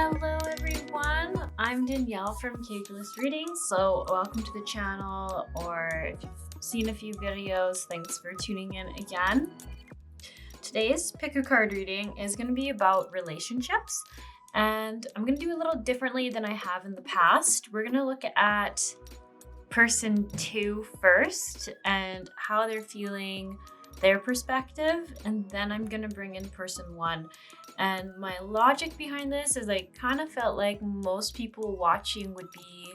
Hello everyone, I'm Danielle from Cageless Readings, so welcome to the channel, or if you've seen a few videos, thanks for tuning in again. Today's pick a card reading is going to be about relationships, and I'm going to do a little differently than I have in the past. We're going to look at person 2 first and how they're feeling, their perspective, and then I'm going to bring in person 1. And my logic behind this is I kind of felt like most people watching would be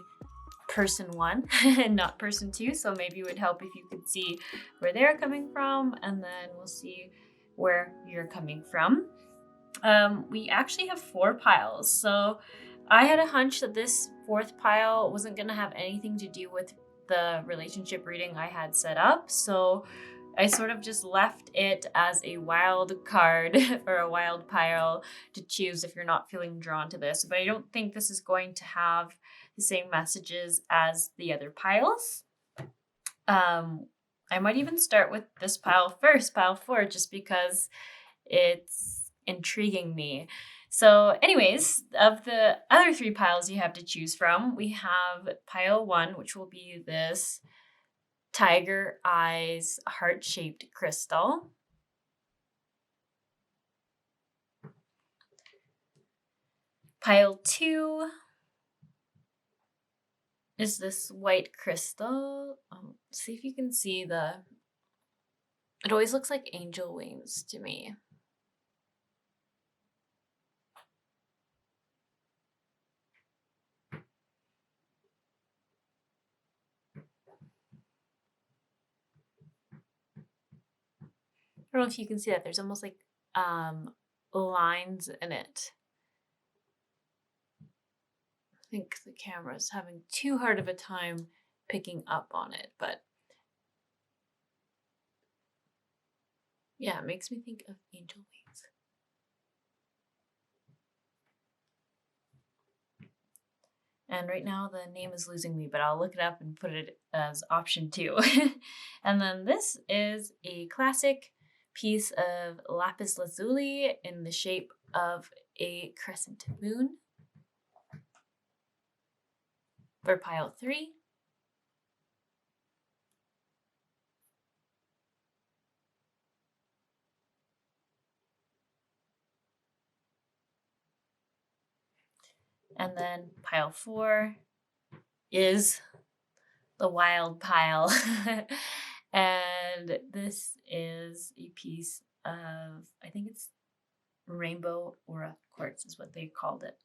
person 1 and not person 2. So maybe it would help if you could see where they're coming from, and then we'll see where you're coming from. We actually have 4 piles. So I had a hunch that this 4th pile wasn't going to have anything to do with the relationship reading I had set up. So I sort of just left it as a wild card or a wild pile to choose if you're not feeling drawn to this. But I don't think this is going to have the same messages as the other piles. I might even start with this pile first, pile 4, just because it's intriguing me. So anyways, of the other 3 piles you have to choose from, we have pile 1, which will be this tiger eyes heart-shaped crystal. Pile 2 is this white crystal. See if you can see it always looks like angel wings to me. I don't know if you can see that. There's almost like lines in it. I think the camera's having too hard of a time picking up on it, but yeah, it makes me think of angel wings. And right now the name is losing me, but I'll look it up and put it as option 2. And then this is a classic piece of lapis lazuli in the shape of a crescent moon for pile 3. And then pile 4 is the wild pile. And this is a piece of, I think it's rainbow aura quartz is what they called it.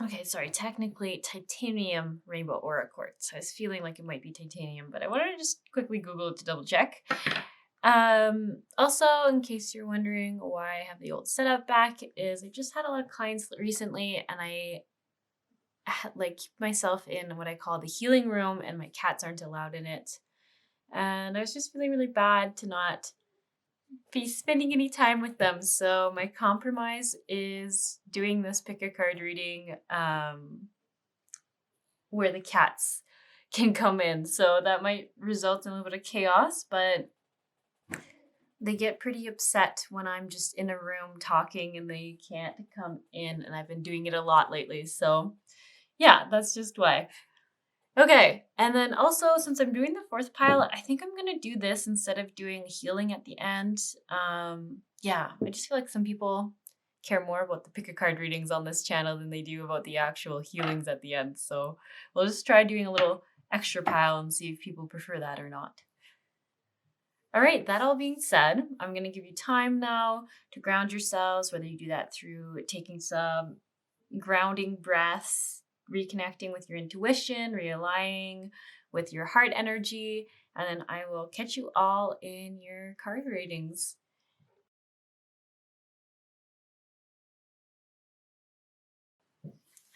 Okay, sorry, technically titanium rainbow aura quartz. I was feeling like it might be titanium, but I wanted to just quickly Google it to double check. Also, in case you're wondering why I have the old setup back, is I just had a lot of clients recently, and I like keep myself in what I call the healing room, and my cats aren't allowed in it. And I was just feeling really bad to not be spending any time with them. So my compromise is doing this pick a card reading where the cats can come in. So that might result in a little bit of chaos, but they get pretty upset when I'm just in a room talking and they can't come in, and I've been doing it a lot lately. So yeah, that's just why. Okay, and then also, since I'm doing the 4th pile, I think I'm gonna do this instead of doing healing at the end. Yeah, I just feel like some people care more about the pick a card readings on this channel than they do about the actual healings at the end. So we'll just try doing a little extra pile and see if people prefer that or not. All right, that all being said, I'm going to give you time now to ground yourselves, whether you do that through taking some grounding breaths, reconnecting with your intuition, realigning with your heart energy, and then I will catch you all in your card readings.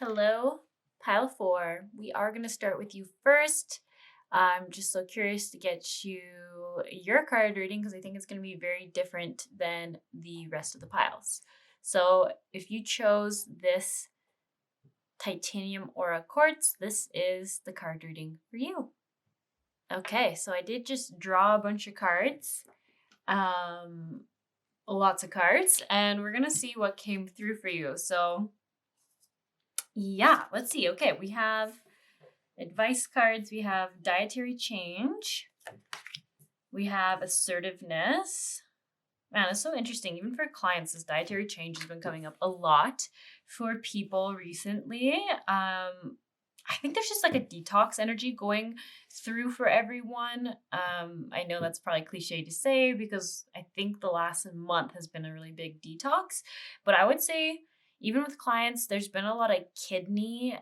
Hello, pile 4. We are going to start with you first. I'm just so curious to get you your card reading because I think it's going to be very different than the rest of the piles. So if you chose this titanium aura quartz, this is the card reading for you. Okay, so I did just draw a bunch of cards. Lots of cards, and we're gonna see what came through for you. So yeah, let's see. Okay, we have advice cards, we have dietary change, we have assertiveness. Man, it's so interesting. Even for clients, this dietary change has been coming up a lot for people recently. I think there's just like a detox energy going through for everyone. I know that's probably cliche to say because I think the last month has been a really big detox. But I would say, even with clients, there's been a lot of kidney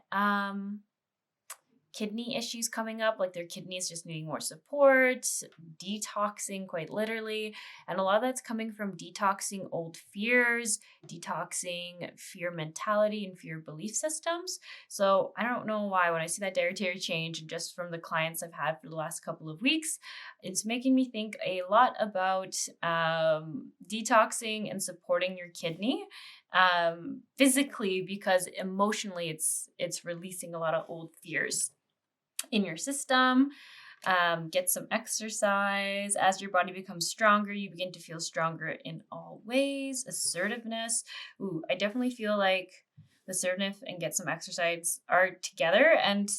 issues coming up, like their kidneys just needing more support, detoxing quite literally. And a lot of that's coming from detoxing old fears, detoxing fear mentality and fear belief systems. So I don't know why when I see that dietary change, and just from the clients I've had for the last couple of weeks, it's making me think a lot about detoxing and supporting your kidney physically, because emotionally it's releasing a lot of old fears in your system. Get some exercise. As your body becomes stronger, you begin to feel stronger in all ways. Assertiveness. Ooh, I definitely feel like assertive and get some exercise are together. And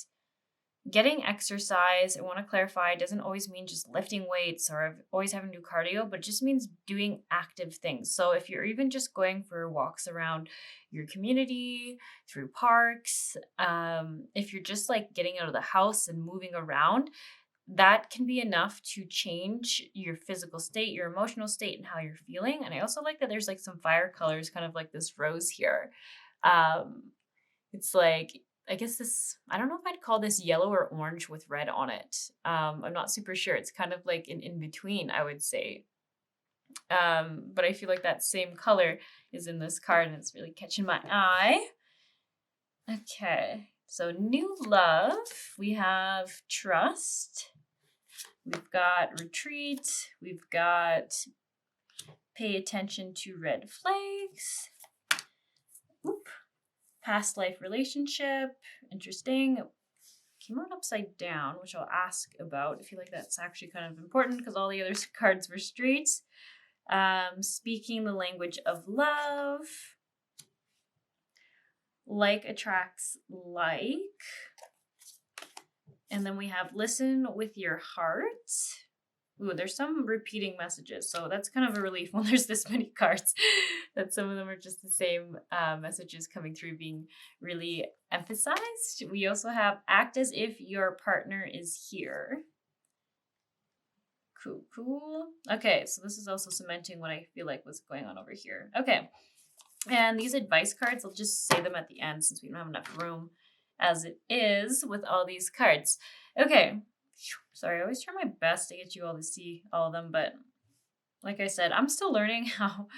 getting exercise, I want to clarify, doesn't always mean just lifting weights or always having to do cardio, but just means doing active things. So if you're even just going for walks around your community, through parks, if you're just like getting out of the house and moving around, that can be enough to change your physical state, your emotional state, and how you're feeling. And I also like that there's like some fire colors, kind of like this rose here. It's like, I guess this, I don't know if I'd call this yellow or orange with red on it. I'm not super sure. It's kind of like an in between, I would say. But I feel like that same color is in this card and it's really catching my eye. Okay, so new love, we have trust, we've got retreat, we've got pay attention to red flags. Oop. Past life relationship, interesting. Came out upside down, which I'll ask about. I feel like that's actually kind of important because all the other cards were straight. Speaking the language of love. Like attracts like. And then we have listen with your heart. Ooh, there's some repeating messages, so that's kind of a relief when there's this many cards that some of them are just the same messages coming through, being really emphasized. We also have act as if your partner is here. Cool. Okay, so this is also cementing what I feel like was going on over here. Okay, and these advice cards, I'll just say them at the end since we don't have enough room as it is with all these cards. Okay. Sorry, I always try my best to get you all to see all of them, but like I said, I'm still learning how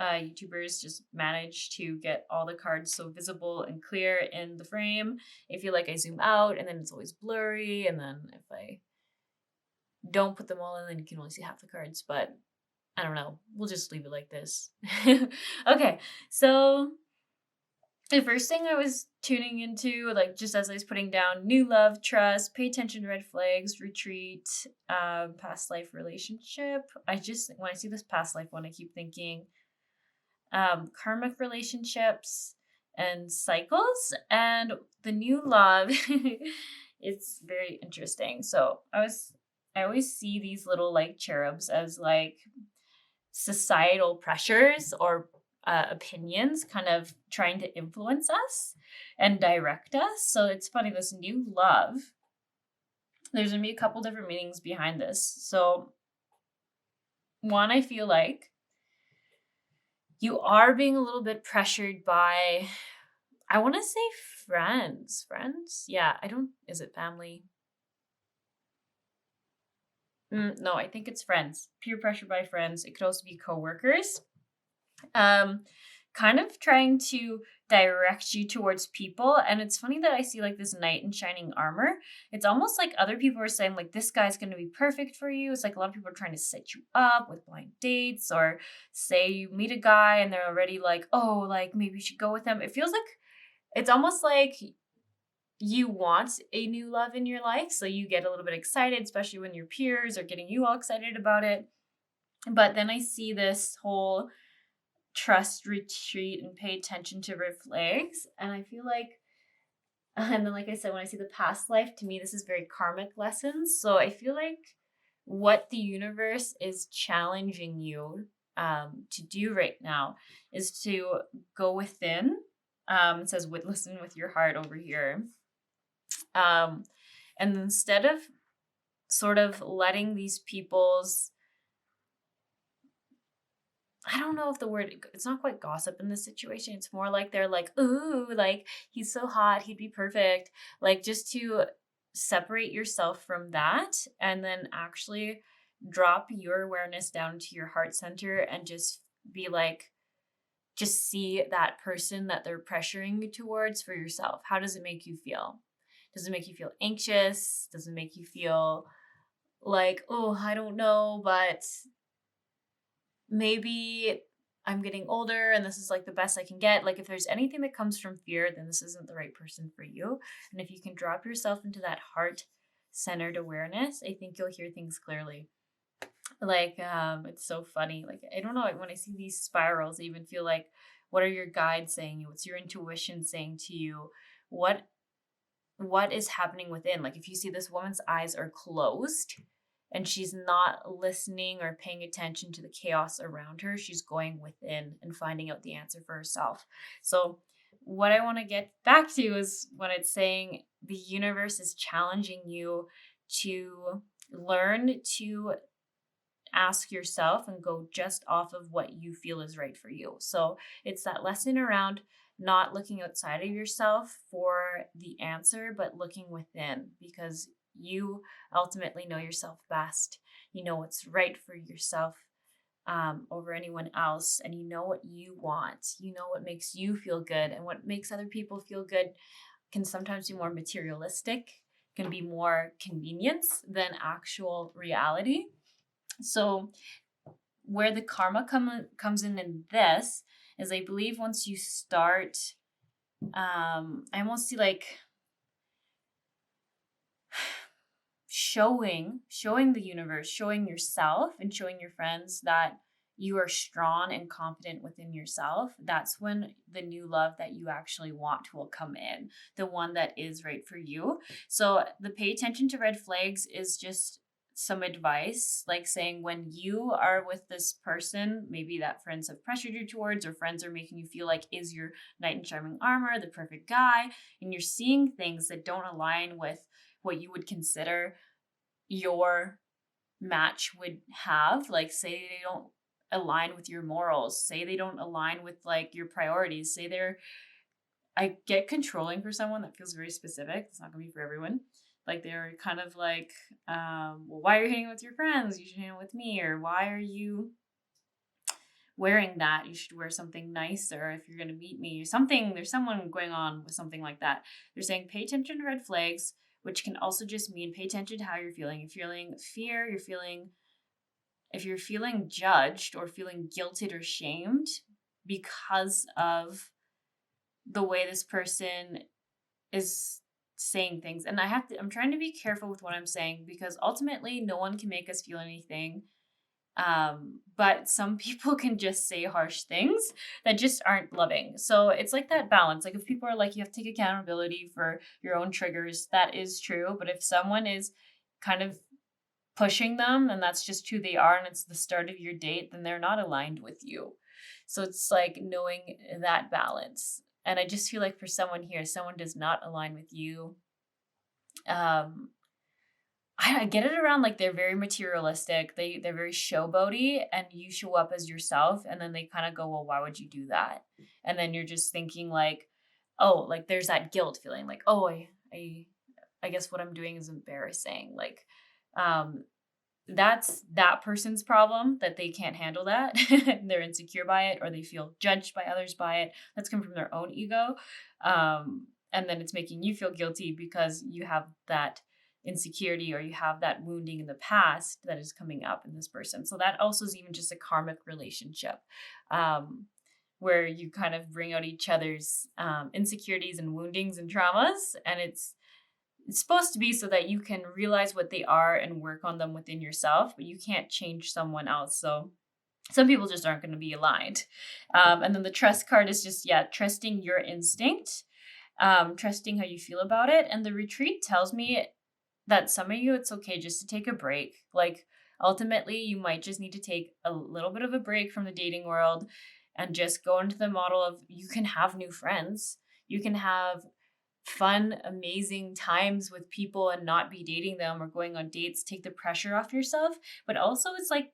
YouTubers just manage to get all the cards so visible and clear in the frame. I feel like I zoom out and then it's always blurry, and then if I don't put them all in, then you can only see half the cards, but I don't know. We'll just leave it like this. Okay, so the first thing I was tuning into, like just as I was putting down new love, trust, pay attention to red flags, retreat, past life relationship. When I see this past life one, I keep thinking karmic relationships and cycles, and the new love. It's very interesting. So I always see these little like cherubs as like societal pressures or opinions kind of trying to influence us and direct us. So it's funny, this new love, there's gonna be a couple different meanings behind this. So one, I feel like you are being a little bit pressured by, I want to say friends. Yeah, is it family? No, I think it's friends. Peer pressure by friends. It could also be coworkers. Kind of trying to direct you towards people. And it's funny that I see like this knight in shining armor. It's almost like other people are saying like, this guy's going to be perfect for you. It's like a lot of people are trying to set you up with blind dates, or say you meet a guy and they're already like, oh, like maybe you should go with him. It feels like it's almost like you want a new love in your life. So you get a little bit excited, especially when your peers are getting you all excited about it. But then I see this whole trust, retreat, and pay attention to red flags. And I feel like, and then like I said, when I see the past life, to me, this is very karmic lessons. So I feel like what the universe is challenging you to do right now is to go within. It says, listen with your heart over here. And instead of sort of letting these people's, I don't know if the word, it's not quite gossip in this situation. It's more like they're like, ooh, like he's so hot, he'd be perfect. Like just to separate yourself from that and then actually drop your awareness down to your heart center and just be like, just see that person that they're pressuring you towards for yourself. How does it make you feel? Does it make you feel anxious? Does it make you feel like, oh, I don't know, but maybe I'm getting older and this is like the best I can get. Like if there's anything that comes from fear, then this isn't the right person for you. And if you can drop yourself into that heart-centered awareness, I think you'll hear things clearly. Like, it's so funny. Like, I don't know, when I see these spirals, I even feel like, what are your guides saying? What's your intuition saying to you? What is happening within? Like if you see this woman's eyes are closed and she's not listening or paying attention to the chaos around her, she's going within and finding out the answer for herself. So what I want to get back to is when it's saying the universe is challenging you to learn to ask yourself and go just off of what you feel is right for you. So it's that lesson around not looking outside of yourself for the answer, but looking within, because you ultimately know yourself best. You know what's right for yourself over anyone else, and you know what you want. You know what makes you feel good, and what makes other people feel good can sometimes be more materialistic, can be more convenience than actual reality. So where the karma comes in this is, I believe once you start, I almost see like showing the universe, showing yourself and showing your friends that you are strong and confident within yourself. That's when the new love that you actually want will come in, the one that is right for you. So the pay attention to red flags is just some advice, like saying when you are with this person, maybe that friends have pressured you towards, or friends are making you feel like is your knight in shining armor, the perfect guy, and you're seeing things that don't align with what you would consider your match would have, like say they don't align with your morals, say they don't align with like your priorities, say I get controlling for someone that feels very specific. It's not gonna be for everyone. Like they're kind of like, well, why are you hanging with your friends? You should hang with me. Or why are you wearing that? You should wear something nicer if you're going to meet me. Something, there's someone going on with something like that. They're saying pay attention to red flags, which can also just mean pay attention to how you're feeling. You're feeling fear, if you're feeling judged or feeling guilted or shamed because of the way this person is saying things. And I'm trying to be careful with what I'm saying, because ultimately no one can make us feel anything. But some people can just say harsh things that just aren't loving. So it's like that balance. Like if people are like, you have to take accountability for your own triggers, that is true. But if someone is kind of pushing them and that's just who they are and it's the start of your date, then they're not aligned with you. So it's like knowing that balance. And I just feel like for someone here, someone does not align with you. I get it around like they're very materialistic. They're very showboaty, and you show up as yourself, and then they kind of go, well, why would you do that? And then you're just thinking like, oh, like there's that guilt feeling like, oh, I guess what I'm doing is embarrassing. Like, that's that person's problem, that they can't handle that. They're insecure by it, or they feel judged by others by it. That's come from their own ego. And then it's making you feel guilty because you have that insecurity or you have that wounding in the past that is coming up in this person. So that also is even just a karmic relationship. where you kind of bring out each other's insecurities and woundings and traumas. And it's supposed to be so that you can realize what they are and work on them within yourself, but you can't change someone else. So some people just aren't going to be aligned. And then the trust card is just, trusting your instinct, trusting how you feel about it. And the retreat tells me that some of you, it's okay just to take a break. Like, ultimately, you might just need to take a little bit of a break from the dating world and just go into the model of you can have new friends. You can have fun, amazing times with people and not be dating them or going on dates. Take the pressure off yourself. But also, it's like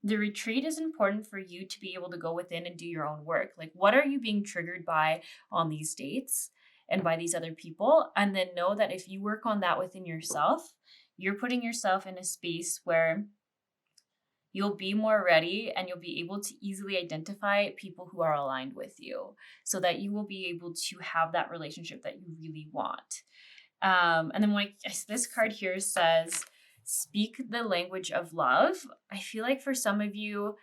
the retreat is important for you to be able to go within and do your own work. Like, what are you being triggered by on these dates and by these other people? And then know that if you work on that within yourself, you're putting yourself in a space where you'll be more ready and you'll be able to easily identify people who are aligned with you so that you will be able to have that relationship that you really want. And then this card here says, speak the language of love. I feel like for some of you,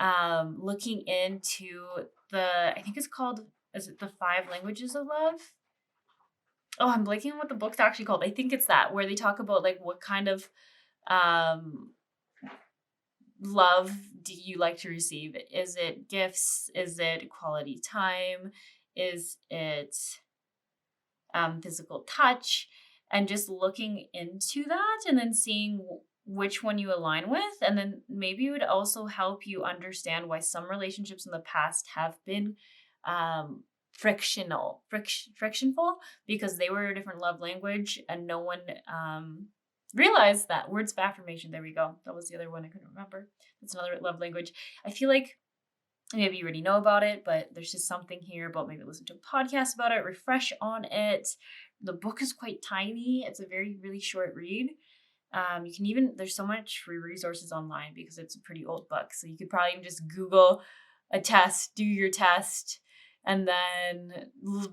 looking into I think it's called, is it the 5 languages of love? Oh, I'm blanking on what the book's actually called. I think it's that, where they talk about like what kind of love do you like to receive? Is it gifts? Is it quality time? Is it physical touch? And just looking into that and then seeing which one you align with. And then maybe it would also help you understand why some relationships in the past have been frictionful, because they were a different love language and no one realized that. Words of affirmation. There we go. That was the other one I couldn't remember. That's another love language. I feel like maybe you already know about it, but there's just something here about maybe listen to a podcast about it, refresh on it. The book is quite tiny. It's a very, really short read. You can even, there's so much free resources online because it's a pretty old book. So you could probably even just Google a test, do your test, and then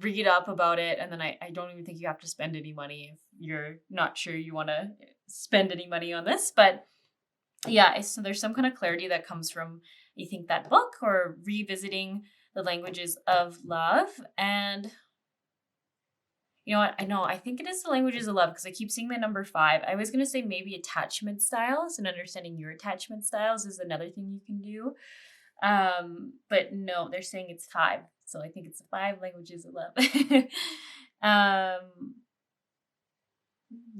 read up about it. And then I don't even think you have to spend any money if you're not sure you want to spend any money on this. But yeah, so there's some kind of clarity that comes from, you think, that book or revisiting the languages of love. And you know what? I think it is the languages of love because I keep seeing the number 5. I was going to say maybe attachment styles and understanding your attachment styles is another thing you can do. But no, they're saying it's 5. So I think it's the 5 languages of love.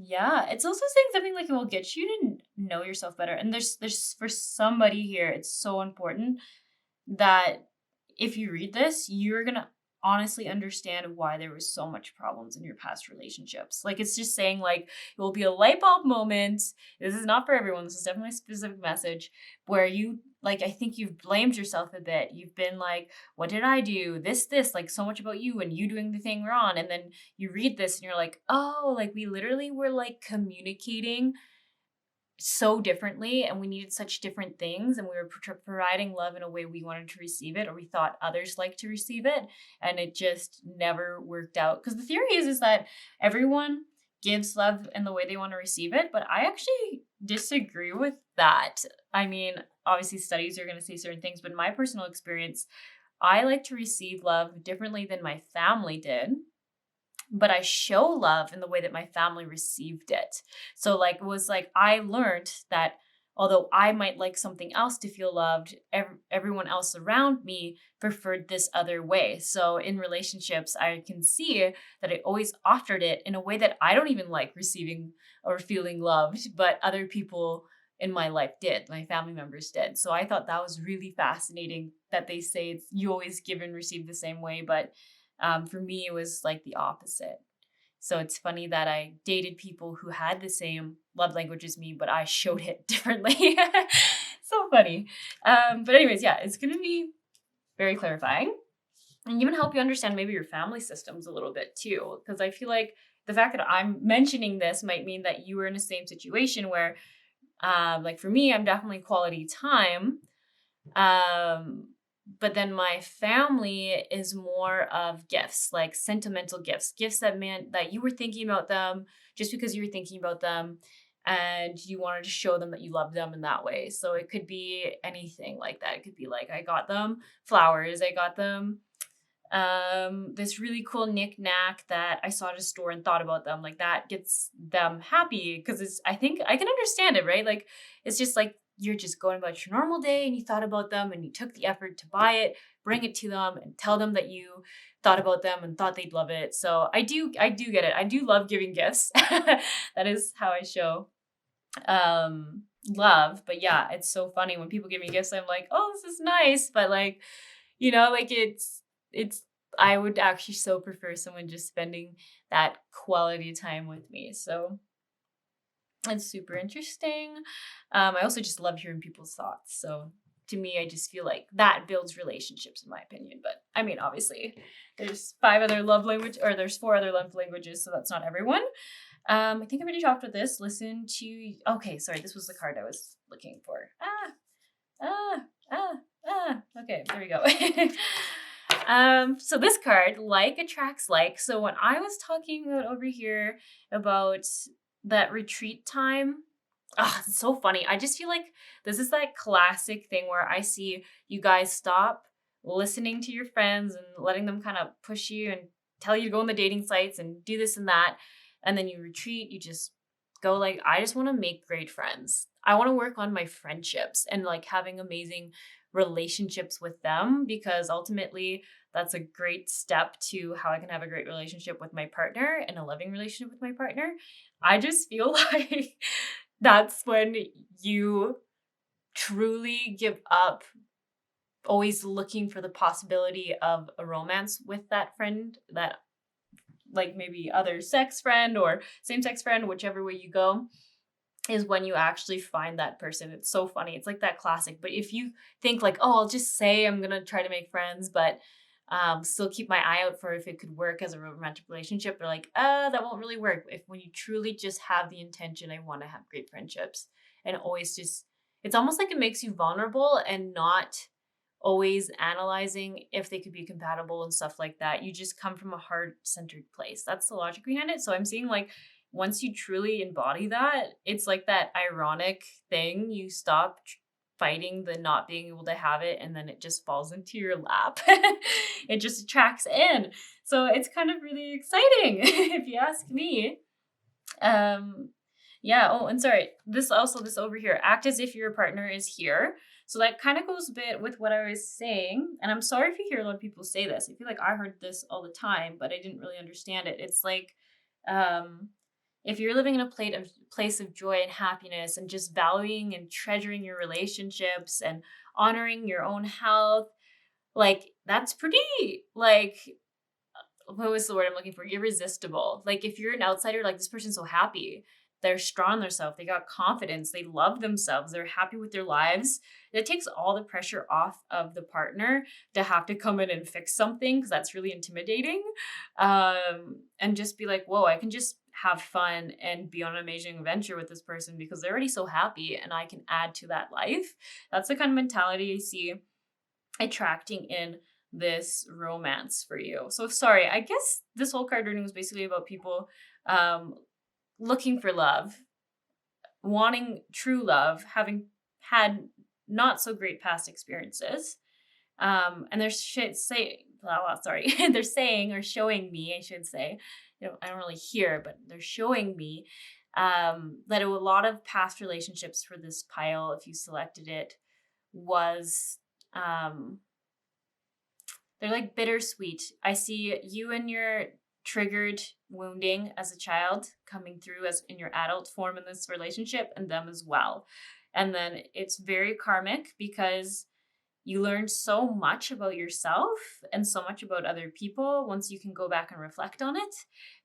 Yeah, it's also saying something like it will get you to know yourself better. And there's for somebody here, it's so important that if you read this, you're going to honestly understand why there was so much problems in your past relationships. Like, it's just saying like, it will be a light bulb moment. This is not for everyone. This is definitely a specific message where you, like, I think you've blamed yourself a bit. You've been like, what did I do? This, like so much about you and you doing the thing wrong. And then you read this and you're like, oh, like we literally were like communicating so differently and we needed such different things and we were providing love in a way we wanted to receive it or we thought others liked to receive it, and it just never worked out. Because the theory is that everyone gives love in the way they want to receive it, but I actually disagree with that. I mean, obviously studies are going to say certain things, but in my personal experience, I like to receive love differently than my family did. But I show love in the way that my family received it. So like, it was like, I learned that although I might like something else to feel loved, everyone else around me preferred this other way. So in relationships, I can see that I always offered it in a way that I don't even like receiving or feeling loved, but other people in my life did, my family members did. So I thought that was really fascinating that they say it's, you always give and receive the same way, but for me, it was like the opposite. So it's funny that I dated people who had the same love language as me, but I showed it differently. So funny. But anyways, yeah, it's going to be very clarifying and even help you understand maybe your family systems a little bit too. Because I feel like the fact that I'm mentioning this might mean that you were in the same situation where, like for me, I'm definitely quality time. But then my family is more of gifts, like sentimental gifts that meant that you were thinking about them just because you were thinking about them. and you wanted to show them that you love them in that way. So it could be anything like that. It could be like, I got them flowers, I got them this really cool knick-knack that I saw at a store and thought about them. Like that gets them happy, because I think I can understand it, right? Like it's just like you're just going about your normal day and you thought about them and you took the effort to buy it, bring it to them and tell them that you thought about them and thought they'd love it. So I do get it. I do love giving gifts. That is how I show love. But yeah, it's so funny when people give me gifts, I'm like, oh, this is nice, but like, like it's I would actually so prefer someone just spending that quality time with me. So it's super interesting. I also just love hearing people's thoughts. So to me, I just feel like that builds relationships, in my opinion. But I mean, obviously, there's there's 4 other love languages, so that's not everyone. I think I already talked about this. Okay, sorry, this was the card I was looking for. Okay, there we go. So this card, like attracts like. So when I was talking about over here about that retreat time, it's so funny. I just feel like this is that classic thing where I see you guys stop listening to your friends and letting them kind of push you and tell you to go on the dating sites and do this and that. And then you retreat, you just go like, I just want to make great friends. I want to work on my friendships and like having amazing relationships with them, because ultimately that's a great step to how I can have a great relationship with my partner and a loving relationship with my partner. I just feel like that's when you truly give up always looking for the possibility of a romance with that friend, that like maybe other sex friend or same sex friend, whichever way you go, is when you actually find that person. It's so funny. It's like that classic. But if you think like, oh, I'll just say I'm going to try to make friends, but still keep my eye out for if it could work as a romantic relationship, they're like, that won't really work. If when you truly just have the intention, I want to have great friendships, and always just, it's almost like it makes you vulnerable and not always analyzing if they could be compatible and stuff like that. You just come from a heart-centered place. That's the logic behind it. So I'm seeing like once you truly embody that, it's like that ironic thing. You stop fighting the not being able to have it, and then it just falls into your lap. It just attracts in. So it's kind of really exciting if you ask me. Yeah. Oh, and sorry, this over here, act as if your partner is here. So that kind of goes a bit with what I was saying. And I'm sorry if you hear a lot of people say this. I feel like I heard this all the time, but I didn't really understand it. It's like, if you're living in a place of joy and happiness and just valuing and treasuring your relationships and honoring your own health, like that's pretty, like, what was the word I'm looking for? Irresistible. Like if you're an outsider, like this person's so happy. They're strong in themselves. They got confidence. They love themselves. They're happy with their lives. It takes all the pressure off of the partner to have to come in and fix something, because that's really intimidating. And just be like, whoa, I can just have fun and be on an amazing adventure with this person because they're already so happy and I can add to that life. That's the kind of mentality I see attracting in this romance for you. So sorry, I guess this whole card reading was basically about people looking for love, wanting true love, having had not so great past experiences. And they're they're saying or showing me, I should say, I don't really hear, but they're showing me that a lot of past relationships for this pile, if you selected it, was they're like bittersweet. I see you and your triggered wounding as a child coming through as in your adult form in this relationship, and them as well. And then it's very karmic because you learn so much about yourself and so much about other people once you can go back and reflect on it,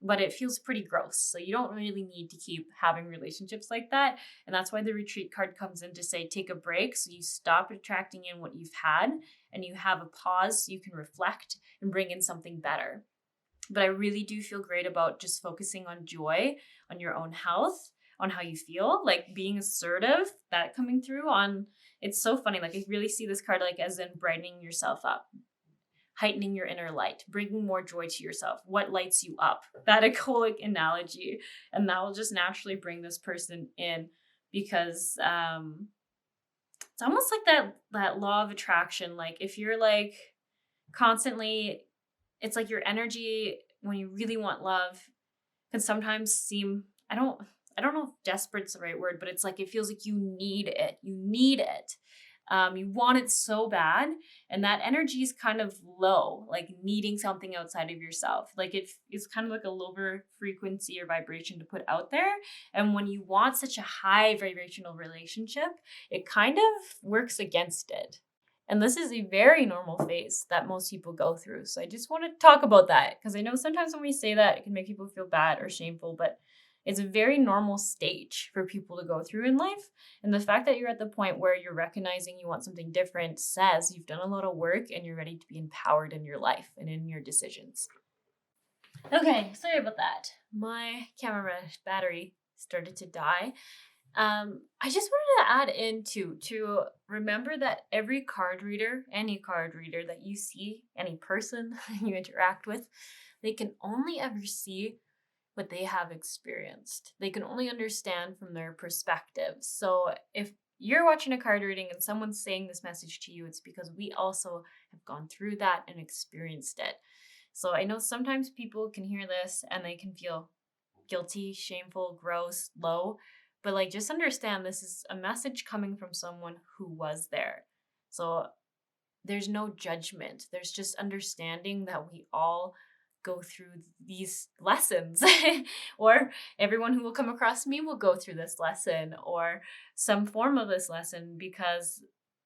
but it feels pretty gross. So you don't really need to keep having relationships like that. And that's why the retreat card comes in to say, take a break. So you stop attracting in what you've had and you have a pause so you can reflect and bring in something better. But I really do feel great about just focusing on joy, on your own health, on how you feel, like being assertive, that coming through on. It's so funny. Like I really see this card like as in brightening yourself up, heightening your inner light, bringing more joy to yourself. What lights you up? That echoic analogy. And that will just naturally bring this person in, because it's almost like that law of attraction. Like if you're like constantly, it's like your energy when you really want love can sometimes seem, I don't know if desperate's the right word, but it's like it feels like you need it. You need it. You want it so bad, and that energy is kind of low, like needing something outside of yourself. Like it's kind of like a lower frequency or vibration to put out there. And when you want such a high vibrational relationship, it kind of works against it. And this is a very normal phase that most people go through. So I just want to talk about that, because I know sometimes when we say that, it can make people feel bad or shameful, but it's a very normal stage for people to go through in life. And the fact that you're at the point where you're recognizing you want something different says you've done a lot of work and you're ready to be empowered in your life and in your decisions. Okay, sorry about that. My camera battery started to die. I just wanted to add in to remember that every card reader, any card reader that you see, any person you interact with, they can only ever see what they have experienced. They can only understand from their perspective. So if you're watching a card reading and someone's saying this message to you, it's because we also have gone through that and experienced it. So I know sometimes people can hear this and they can feel guilty, shameful, gross, low, but like just understand this is a message coming from someone who was there. So there's no judgment. There's just understanding that we all go through these lessons or everyone who will come across me will go through this lesson or some form of this lesson, because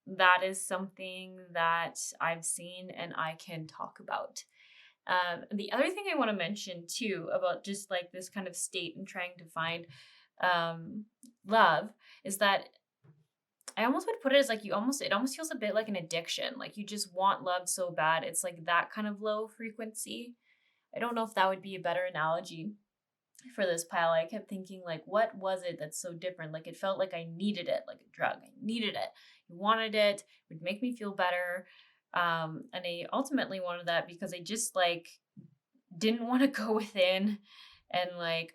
that is something that I've seen and I can talk about. The other thing I want to mention too about just like this kind of state and trying to find love is that I almost would put it as like it almost feels a bit like an addiction. Like you just want love so bad. It's like that kind of low frequency. I don't know if that would be a better analogy for this pile. I kept thinking like, what was it that's so different? Like it felt like I needed it, like a drug. I needed it. I wanted it. It would make me feel better. And I ultimately wanted that because I just like didn't want to go within and like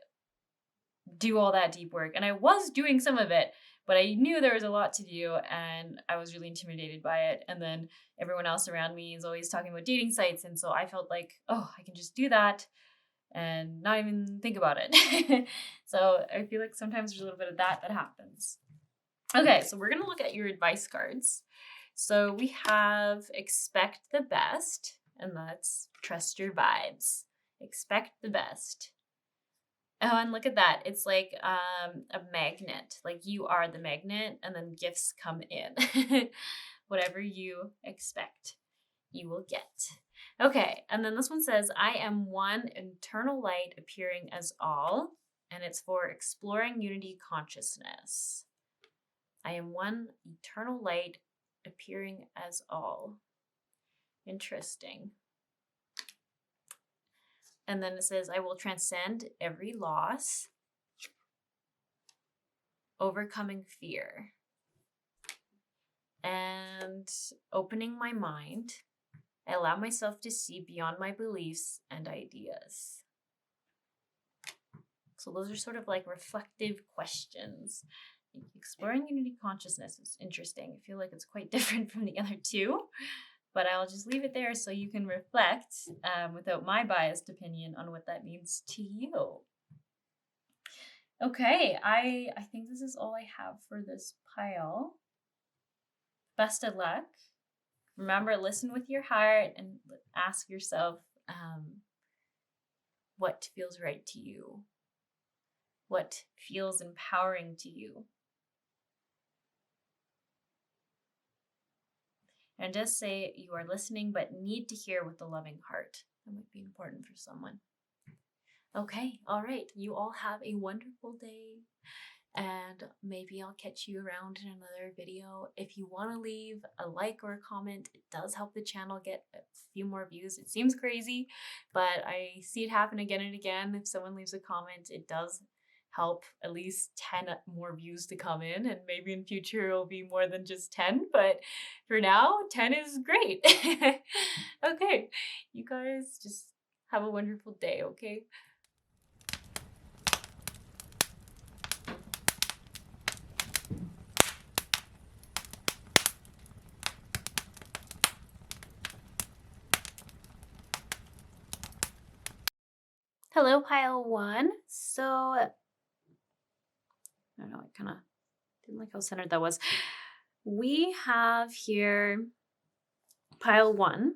do all that deep work. And I was doing some of it, but I knew there was a lot to do and I was really intimidated by it. And then everyone else around me is always talking about dating sites. And so I felt like, oh, I can just do that and not even think about it. So I feel like sometimes there's a little bit of that happens. Okay, so we're going to look at your advice cards. So we have expect the best, and that's trust your vibes. Expect the best. Oh, and look at that. It's like a magnet. Like you are the magnet, and then gifts come in. Whatever you expect, you will get. Okay, and then this one says, I am one internal light appearing as all, and it's for exploring unity consciousness. I am one eternal light appearing as all. Interesting. And then it says, I will transcend every loss, overcoming fear, and opening my mind. I allow myself to see beyond my beliefs and ideas. So those are sort of like reflective questions. Exploring unity consciousness is interesting. I feel like it's quite different from the other two. But I'll just leave it there so you can reflect without my biased opinion on what that means to you. Okay, I think this is all I have for this pile. Best of luck. Remember, listen with your heart and ask yourself what feels right to you. What feels empowering to you. And just say you are listening but need to hear with a loving heart. That might be important for someone. Okay, all right. You all have a wonderful day. And maybe I'll catch you around in another video. If you want to leave a like or a comment, it does help the channel get a few more views. It seems crazy, but I see it happen again and again. If someone leaves a comment, it does help at least 10 more views to come in, and maybe in future it'll be more than just 10, but for now 10 is great. Okay, you guys just have a wonderful day, okay? Hello, pile one. So, I don't know, I kind of didn't like how centered that was. We have here pile one,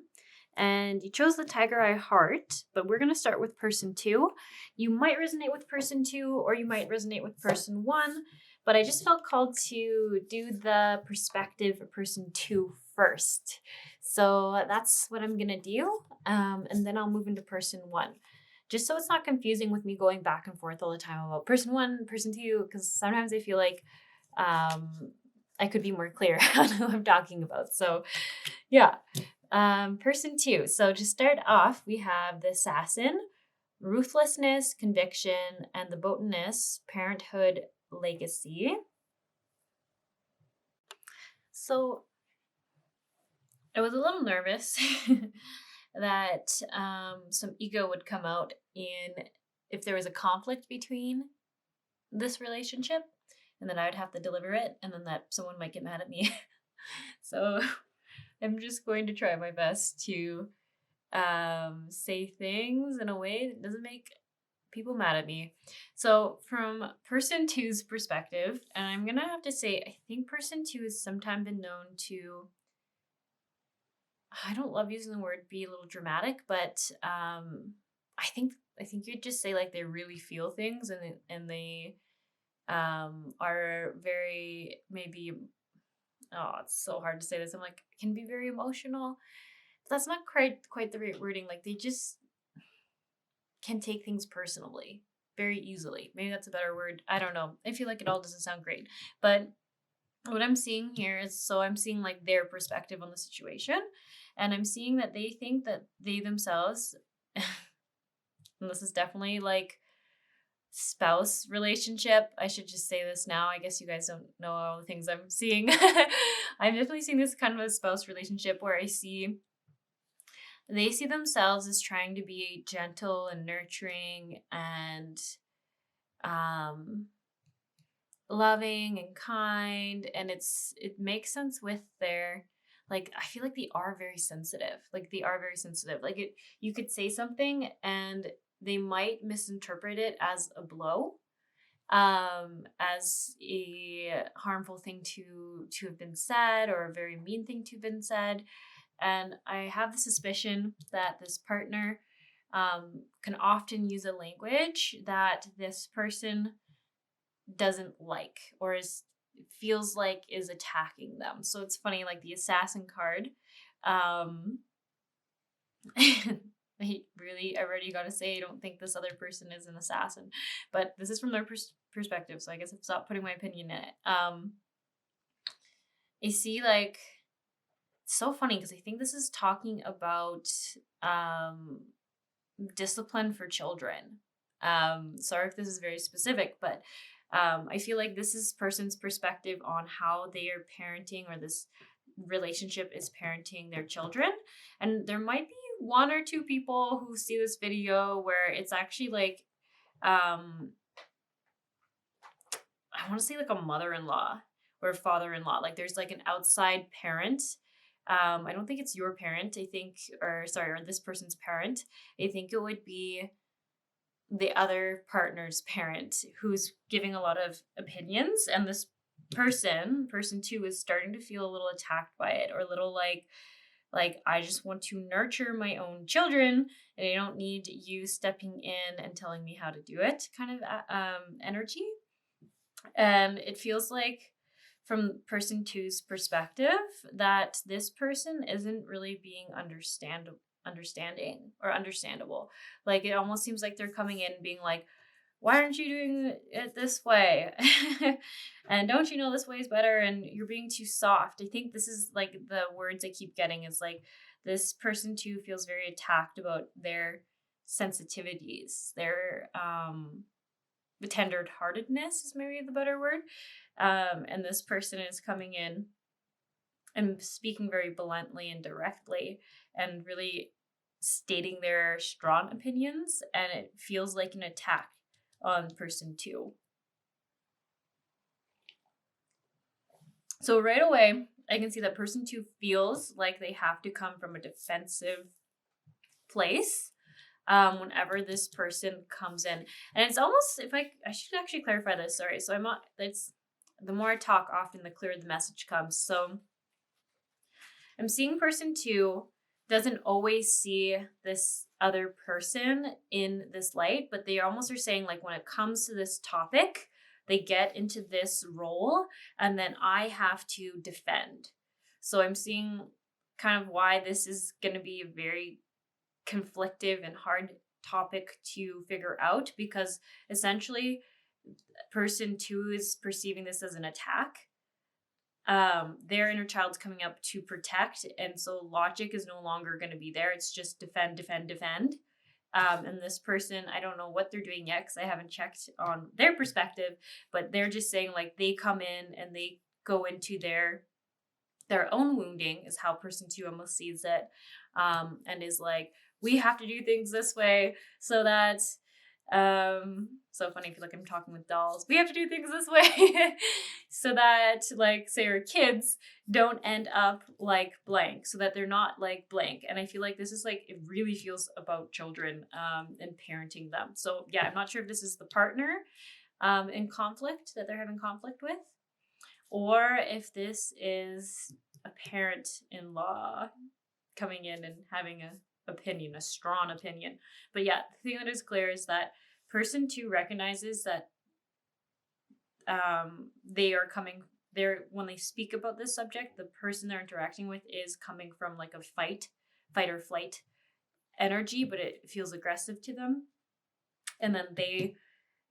and you chose the tiger eye heart, but we're going to start with person two. You might resonate with person two, or you might resonate with person one, but I just felt called to do the perspective of person two first. So that's what I'm going to do, and then I'll move into person one. Just so it's not confusing with me going back and forth all the time about person one, person two, because sometimes I feel like I could be more clear on who I'm talking about. So yeah, person two. So to start off, we have the assassin, ruthlessness, conviction, and the botanist, parenthood, legacy. So I was a little nervous that some ego would come out in if there was a conflict between this relationship, and then I would have to deliver it, and then that someone might get mad at me. So I'm just going to try my best to say things in a way that doesn't make people mad at me. So from person two's perspective, and I'm gonna have to say, I think person two has sometimes been known to, I don't love using the word be a little dramatic, but I think you'd just say like they really feel things, and they are very, maybe, oh, it's so hard to say this. I'm like, can be very emotional. But that's not quite the right wording. Like they just can take things personally very easily. Maybe that's a better word. I don't know. I feel like it all doesn't sound great. But what I'm seeing here is, so I'm seeing like their perspective on the situation, and I'm seeing that they think that they themselves, and this is definitely like spouse relationship. I should just say this now. I guess you guys don't know all the things I'm seeing. I'm definitely seeing this kind of a spouse relationship where they see themselves as trying to be gentle and nurturing and loving and kind, and it makes sense with their, like, I feel like they are very sensitive. Like you could say something and they might misinterpret it as a blow, as a harmful thing to have been said, or a very mean thing to have been said. And I have the suspicion that this partner can often use a language that this person doesn't like, or feels like is attacking them. So it's funny, like the assassin card. I already got to say, I don't think this other person is an assassin, but this is from their perspective. So I guess I've stopped putting my opinion in it. I see, like, so funny because I think this is talking about discipline for children. Sorry if this is very specific, but I feel like this is person's perspective on how they are parenting, or this relationship is parenting their children. And there might be one or two people who see this video where it's actually like, I want to say like a mother-in-law or a father-in-law. Like there's like an outside parent. I don't think it's your parent. Or this person's parent. I think it would be the other partner's parent who's giving a lot of opinions, and this person two, is starting to feel a little attacked by it, or a little like I just want to nurture my own children, and I don't need you stepping in and telling me how to do it, kind of energy. And it feels like, from person two's perspective, that this person isn't really being understanding or understandable. Like it almost seems like they're coming in being like, why aren't you doing it this way? And don't you know this way is better? And you're being too soft. I think this is like the words I keep getting, is like this person too feels very attacked about their sensitivities, their the tender-heartedness is maybe the better word. And this person is coming in and speaking very bluntly and directly and really stating their strong opinions, and it feels like an attack on person 2. So right away, I can see that person 2 feels like they have to come from a defensive place whenever this person comes in. And it's almost, if I should actually clarify this, sorry. So the more I talk, often the clearer the message comes. So I'm seeing person 2 doesn't always see this other person in this light, but they almost are saying, like, when it comes to this topic, they get into this role and then I have to defend. So I'm seeing kind of why this is going to be a very conflictive and hard topic to figure out, because essentially person 2 is perceiving this as an attack. Their inner child's coming up to protect, and so logic is no longer going to be there. It's just defend. And this person, I don't know what they're doing yet because I haven't checked on their perspective, but they're just saying, like, they come in and they go into their own wounding is how person 2 almost sees it, and is like, we have to do things this way so that so funny, I feel like I'm talking with dolls. We have to do things this way so that, like, say our kids don't end up like blank, so that they're not like blank. And I feel like this is like, it really feels about children and parenting them. So yeah, I'm not sure if this is the partner in conflict that they're having conflict with, or if this is a parent-in-law coming in and having a strong opinion. But yeah, the thing that is clear is that person 2 recognizes that they are coming there when they speak about this subject. The person they're interacting with is coming from like a fight or flight energy, but it feels aggressive to them. And then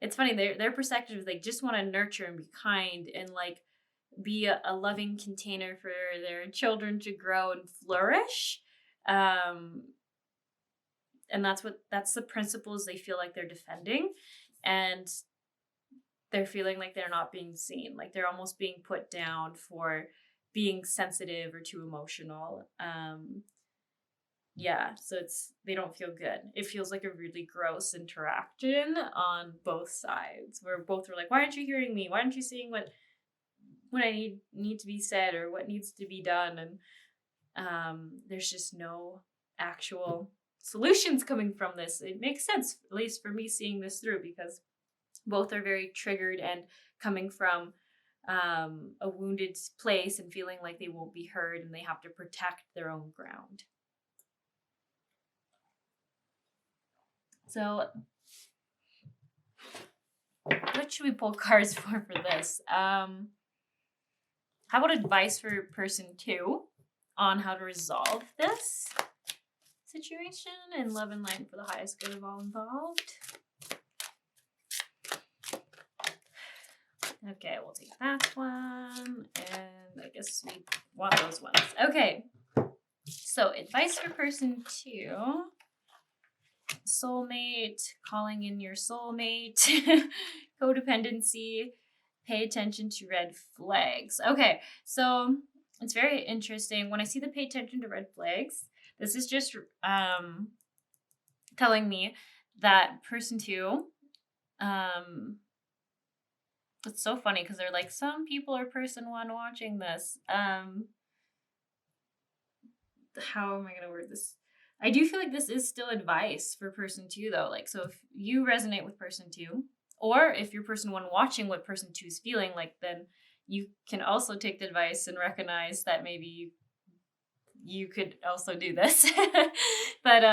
it's funny, their perspective is they just want to nurture and be kind and like be a loving container for their children to grow and flourish. And that's the principles they feel like they're defending, and they're feeling like they're not being seen, like they're almost being put down for being sensitive or too emotional. So they don't feel good. It feels like a really gross interaction on both sides, where both are like, why aren't you hearing me? Why aren't you seeing what I need to be said or what needs to be done? And there's just no actual solutions coming from this. It makes sense, at least for me, seeing this through, because both are very triggered and coming from a wounded place and feeling like they won't be heard and they have to protect their own ground. So what should we pull cards for this? How about advice for person 2 on how to resolve this situation in love and light for the highest good of all involved? Okay, we'll take that one, and I guess we want those ones. Okay, so advice for person 2. Soulmate, calling in your soulmate, codependency, pay attention to red flags. Okay, so it's very interesting. When I see the pay attention to red flags, this is just telling me that person 2, it's so funny because they're like, some people are person 1 watching this. How am I going to word this? I do feel like this is still advice for person 2 though. Like, so if you resonate with person 2, or if you're person 1 watching what person 2 is feeling, like, then you can also take the advice and recognize that maybe you could also do this. But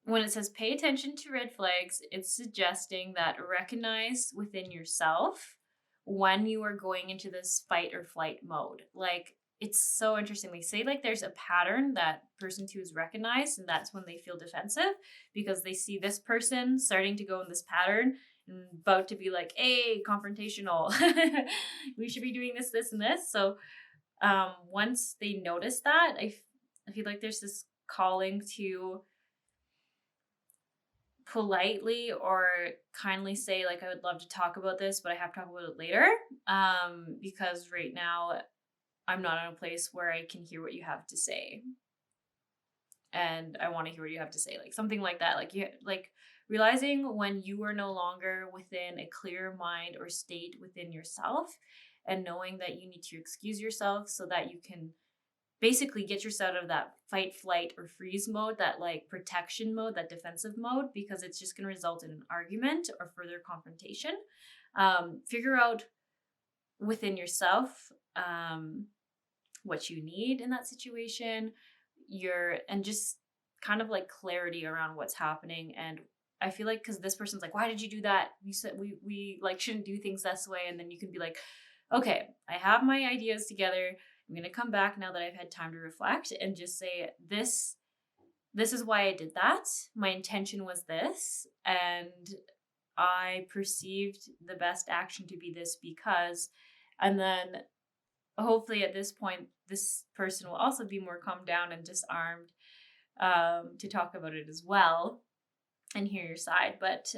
when it says pay attention to red flags, it's suggesting that recognize within yourself when you are going into this fight or flight mode. Like, it's so interesting. They say, like, there's a pattern that person 2 has recognized, and that's when they feel defensive, because they see this person starting to go in this pattern and about to be like, hey, confrontational. We should be doing this, this, and this. So once they notice that, I feel like there's this calling to politely or kindly say, like, I would love to talk about this, but I have to talk about it later. Because right now I'm not in a place where I can hear what you have to say. And I want to hear what you have to say. Like something like that. Like realizing when you are no longer within a clear mind or state within yourself, and knowing that you need to excuse yourself so that you can basically get yourself out of that fight, flight, or freeze mode, that like protection mode, that defensive mode, because it's just going to result in an argument or further confrontation. Figure out within yourself what you need in that situation, and just kind of like clarity around what's happening. And I feel like, because this person's like, why did you do that? You said we like shouldn't do things this way. And then you can be like, okay, I have my ideas together. I'm going to come back now that I've had time to reflect and just say, this is why I did that. My intention was this. And I perceived the best action to be this because, and then hopefully at this point, this person will also be more calmed down and disarmed to talk about it as well and hear your side. But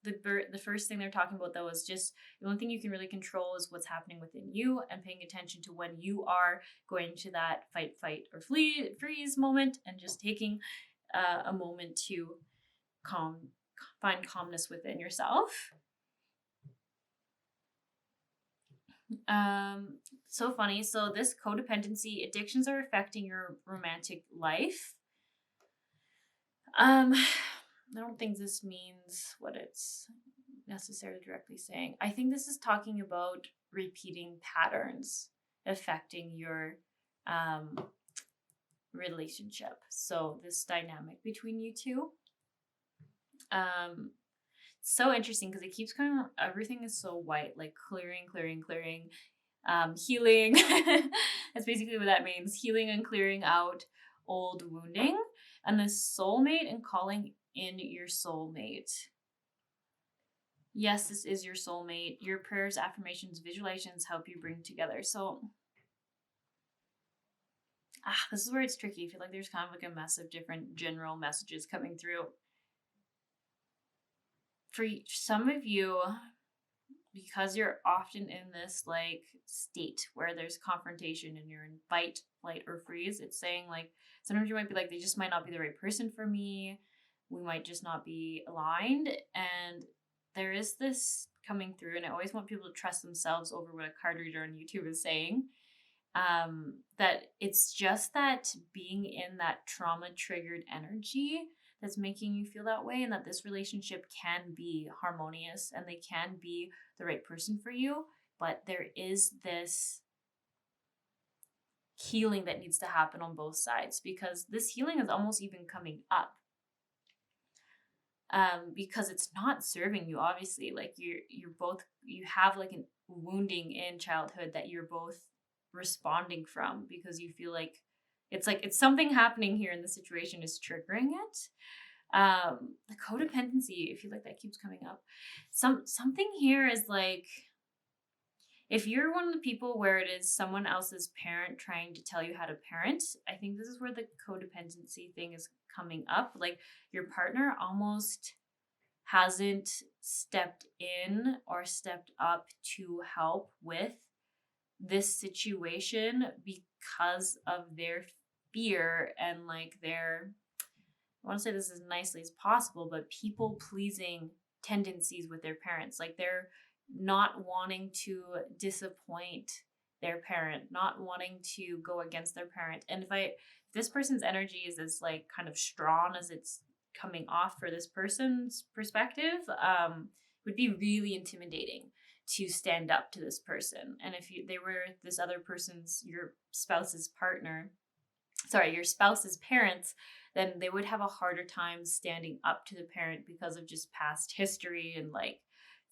the first thing they're talking about, though, is just the only thing you can really control is what's happening within you, and paying attention to when you are going to that fight, or freeze moment, and just taking a moment to find calmness within yourself. So funny. So this codependency, addictions are affecting your romantic life. I don't think this means what it's necessarily directly saying. I think this is talking about repeating patterns affecting your relationship. So this dynamic between you two. So interesting because it keeps kind of, everything is so white, like clearing, healing. That's basically what that means. Healing and clearing out old wounding. And the soulmate and calling in your soulmate. Yes, this is your soulmate. Your prayers, affirmations, visualizations help you bring together. So this is where it's tricky. I feel like there's kind of like a mess of different general messages coming through. For some of you, because you're often in this like state where there's confrontation and you're in fight, flight, or freeze, it's saying like sometimes you might be like, they just might not be the right person for me. We might just not be aligned. And there is this coming through, and I always want people to trust themselves over what a card reader on YouTube is saying. That it's just that being in that trauma triggered energy that's making you feel that way, and that this relationship can be harmonious and they can be the right person for you, but there is this healing that needs to happen on both sides, because this healing is almost even coming up because it's not serving you, obviously. Like you have like a wounding in childhood that you're both responding from, because you feel like it's something happening here and the situation is triggering it. The codependency, I feel like that keeps coming up. Something here is like, if you're one of the people where it is someone else's parent trying to tell you how to parent, I think this is where the codependency thing is coming up. Like your partner almost hasn't stepped in or stepped up to help with this situation because of their fear and like their, I want to say this as nicely as possible, but people pleasing tendencies with their parents. Like they're not wanting to disappoint their parent, not wanting to go against their parent. And if this person's energy is as like kind of strong as it's coming off for this person's perspective, would be really intimidating to stand up to this person. And if they were this other person's, your spouse's parents, then they would have a harder time standing up to the parent because of just past history and like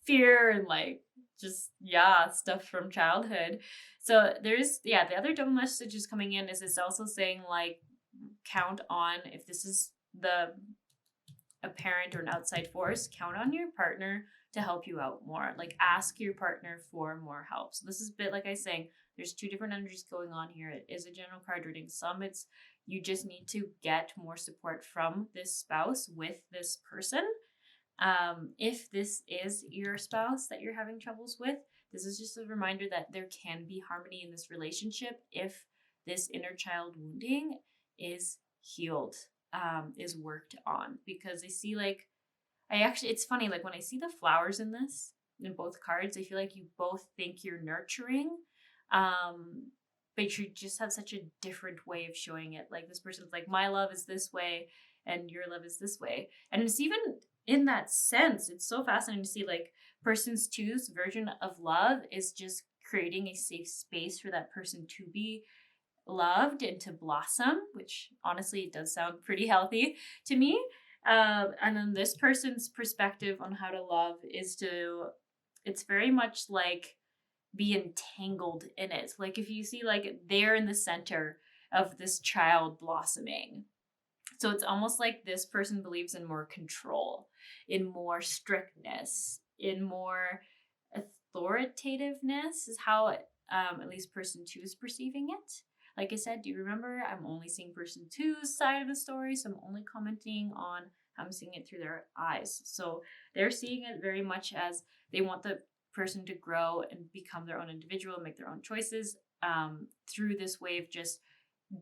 fear and like just stuff from childhood. So there's the other double message is coming in is it's also saying like, count on, if this is a parent or an outside force, count on your partner to help you out more. Like ask your partner for more help. So this is a bit like I was saying, there's two different energies going on here. It is a general card reading. Some it's you just need to get more support from this spouse with this person, If this is your spouse that you're having troubles with, this is just a reminder that there can be harmony in this relationship if this inner child wounding is healed, is worked on. Because I see like, it's funny, like when I see the flowers in this, in both cards, I feel like you both think you're nurturing, but you just have such a different way of showing it. Like this person's like, my love is this way and your love is this way. And it's even in that sense, it's so fascinating to see like person's two's version of love is just creating a safe space for that person to be loved and to blossom, which honestly it does sound pretty healthy to me. And then this person's perspective on how to love it's very much like be entangled in it. Like if you see like they're in the center of this child blossoming. So it's almost like this person believes in more control, in more strictness, in more authoritativeness is how at least person two is perceiving it. Like I said, do you remember? I'm only seeing person two's side of the story, so I'm only commenting on how I'm seeing it through their eyes. So they're seeing it very much as they want the person to grow and become their own individual, make their own choices through this way of just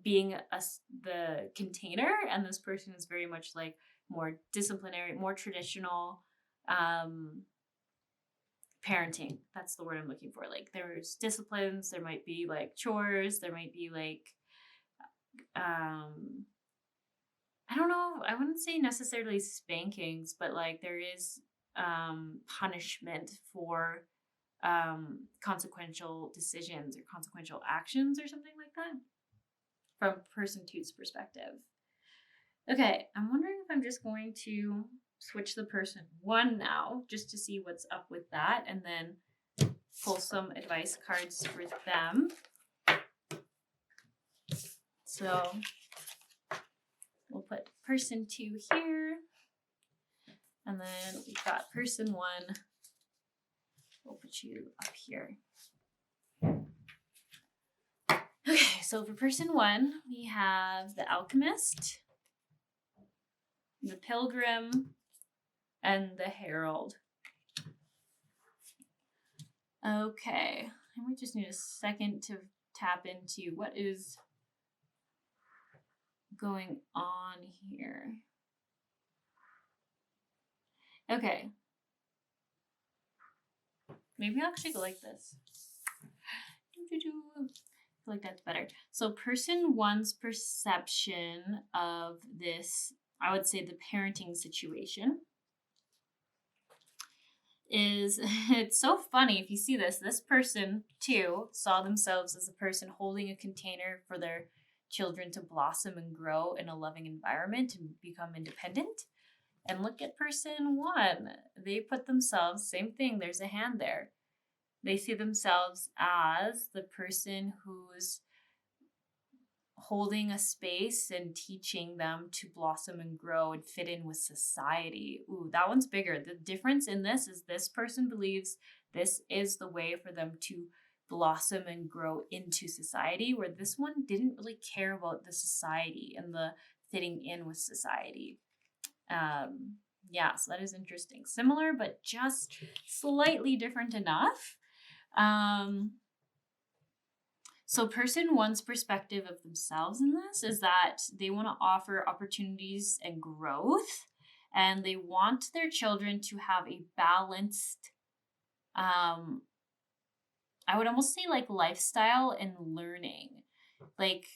being the container. And this person is very much like more disciplinary, more traditional parenting. That's the word I'm looking for. Like there's disciplines, there might be like chores, there might be like I don't know, I wouldn't say necessarily spankings, but like there is punishment for consequential decisions or consequential actions or something like that from person two's perspective. Okay, I'm wondering if I'm just going to switch the person one now just to see what's up with that and then pull some advice cards for them. So we'll put person two here, and then we've got person one. We'll put you up here. Okay, so for person one, we have the alchemist, the pilgrim, and the herald. Okay, and we just need a second to tap into what is going on here. Okay. Maybe I'll actually go like this. I feel like that's better. So person one's perception of this, I would say the parenting situation is, it's so funny if you see this person too saw themselves as a person holding a container for their children to blossom and grow in a loving environment and become independent. And look at person one. They put themselves, same thing, there's a hand there. They see themselves as the person who's holding a space and teaching them to blossom and grow and fit in with society. Ooh, that one's bigger. The difference in this is this person believes this is the way for them to blossom and grow into society, where this one didn't really care about the society and the fitting in with society. Yeah, so that is interesting. Similar, but just slightly different enough. So person one's perspective of themselves in this is that they want to offer opportunities and growth, and they want their children to have a balanced, I would almost say like lifestyle and learning. Like,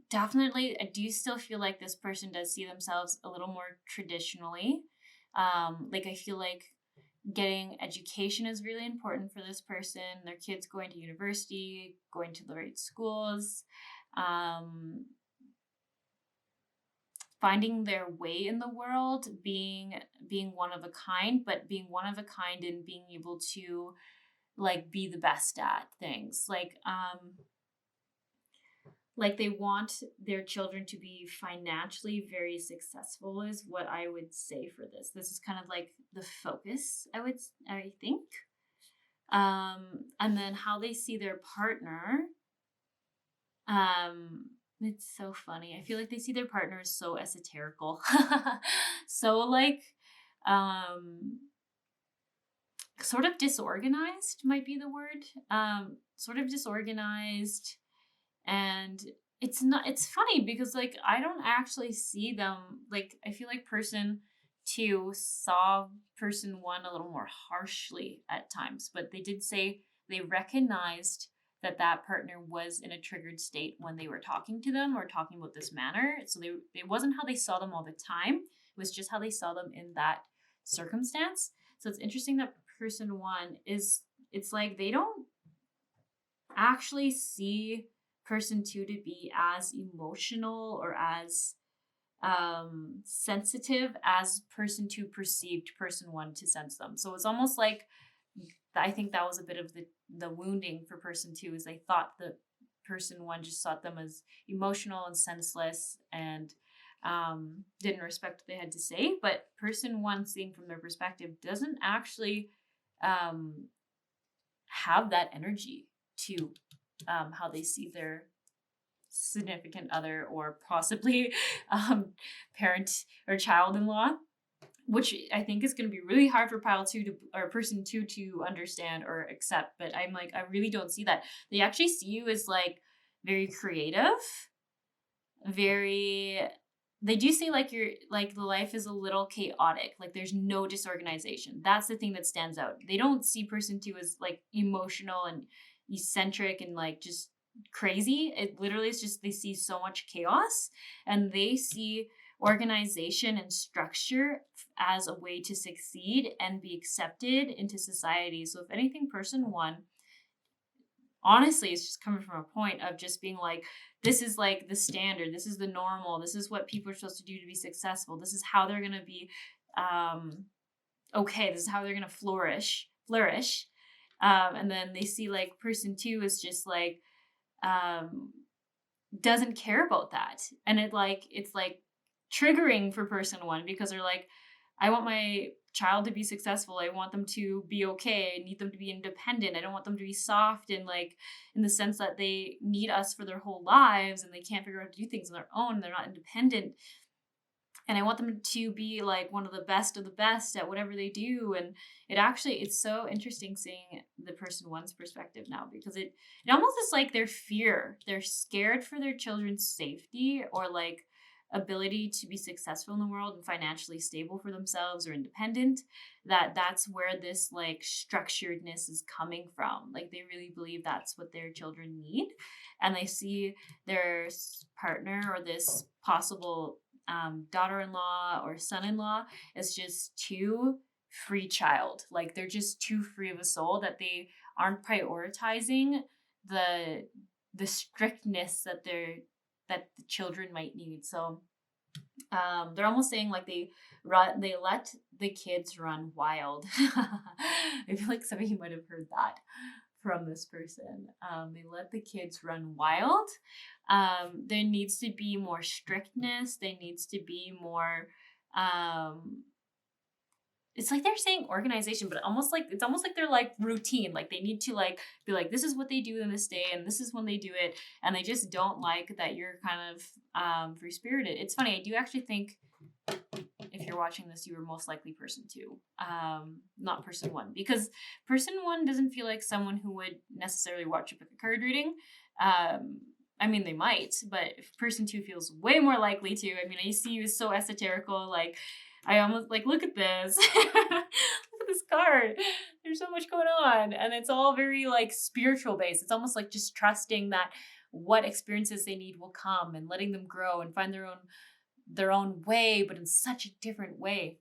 definitely, I do still feel like this person does see themselves a little more traditionally. Like I feel like getting education is really important for this person. Their kids going to university, going to the right schools, finding their way in the world, being one of a kind, but being one of a kind and being able to like be the best at things. Like they want their children to be financially very successful is what I would say for this. This is kind of like the focus, I think. And then how they see their partner. It's so funny. I feel like they see their partner as so esoterical. So like sort of disorganized might be the word. Sort of disorganized, and it's funny because like I don't actually see them, like I feel like person 2 saw person 1 a little more harshly at times, but they did say they recognized that that partner was in a triggered state when they were talking to them or talking about this manner. So it wasn't how they saw them all the time, it was just how they saw them in that circumstance. So it's interesting that person 1 is, it's like they don't actually see person 2 to be as emotional or as sensitive as person 2 perceived person 1 to sense them. So it's almost like, I think that was a bit of the wounding for person 2, is they thought that person 1 just saw them as emotional and senseless and didn't respect what they had to say. But person 1, seeing from their perspective, doesn't actually have that energy to how they see their significant other or possibly parent or child-in-law, which I think is going to be really hard for pile 2 to, or person 2 to understand or accept. But I'm like, I really don't see that. They actually see you as like very creative, they do say like you're like the life is a little chaotic, like there's no disorganization. That's the thing that stands out. They don't see person 2 as like emotional and eccentric and like just crazy. It literally is just they see so much chaos, and they see organization and structure as a way to succeed and be accepted into society. So if anything, person 1 honestly it's just coming from a point of just being like, this is like the standard, this is the normal, this is what people are supposed to do to be successful, this is how they're going to be okay, this is how they're going to flourish. And then they see like person 2 is just like doesn't care about that, and it's like triggering for person 1 because they're like, I want my child to be successful, I want them to be okay, I need them to be independent, I don't want them to be soft and like in the sense that they need us for their whole lives and they can't figure out how to do things on their own, they're not independent, and I want them to be like one of the best at whatever they do. And it's so interesting seeing the person 1's perspective now, because it almost is like they're scared for their children's safety or like ability to be successful in the world and financially stable for themselves or independent, that's where this like structuredness is coming from. Like they really believe that's what their children need, and they see their partner or this possible daughter-in-law or son-in-law as just too free child. Like they're just too free of a soul, that they aren't prioritizing the strictness that the children might need. So they're almost saying like they let the kids run wild. I feel like some of you might have heard that from this person. They let the kids run wild. There needs to be more strictness. There needs to be more it's like they're saying organization, but it's almost like they're like routine. Like they need to like be like, this is what they do in this day and this is when they do it, and they just don't like that you're kind of free spirited. It's funny, I do actually think if you're watching this, you were most likely person 2, not person 1, because person 1 doesn't feel like someone who would necessarily watch a card reading. I mean, they might, but if person 2 feels way more likely to. I mean, I see you as so esoterical, like I almost like, look at this. Look at this card. There's so much going on. And it's all very like spiritual based. It's almost like just trusting that what experiences they need will come and letting them grow and find their own way, but in such a different way,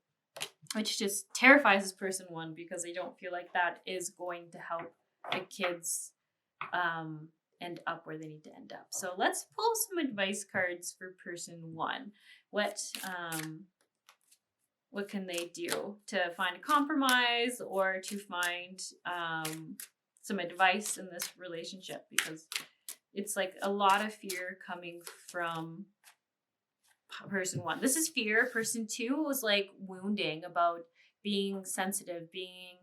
which just terrifies this person 1 because they don't feel like that is going to help the kids end up where they need to end up. So let's pull some advice cards for person 1. What can they do to find a compromise or to find some advice in this relationship? Because it's like a lot of fear coming from person 1. This is fear. Person 2 was like wounding about being sensitive, being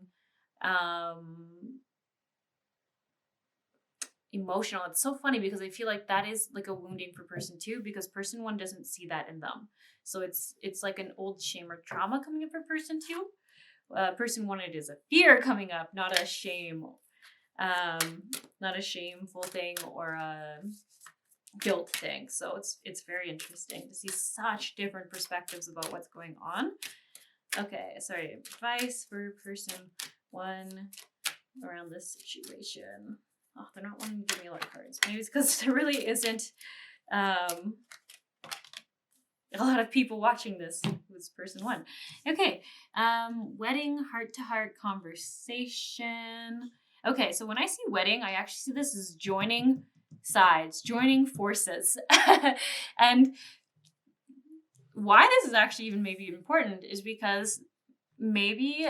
emotional. It's so funny because I feel like that is like a wounding for person 2 because person 1 doesn't see that in them. So it's like an old shame or trauma coming up for person 2. Person 1, it is a fear coming up, not a shame, not a shameful thing or a guilt thing. So it's very interesting to see such different perspectives about what's going on. Okay, sorry. Advice for person 1 around this situation. Oh, they're not wanting to give me a lot of cards. Maybe it's because there really isn't a lot of people watching this who's person 1. Okay, wedding, heart-to-heart conversation. Okay, so when I see wedding, I actually see this as joining sides, joining forces. And why this is actually even maybe important is because maybe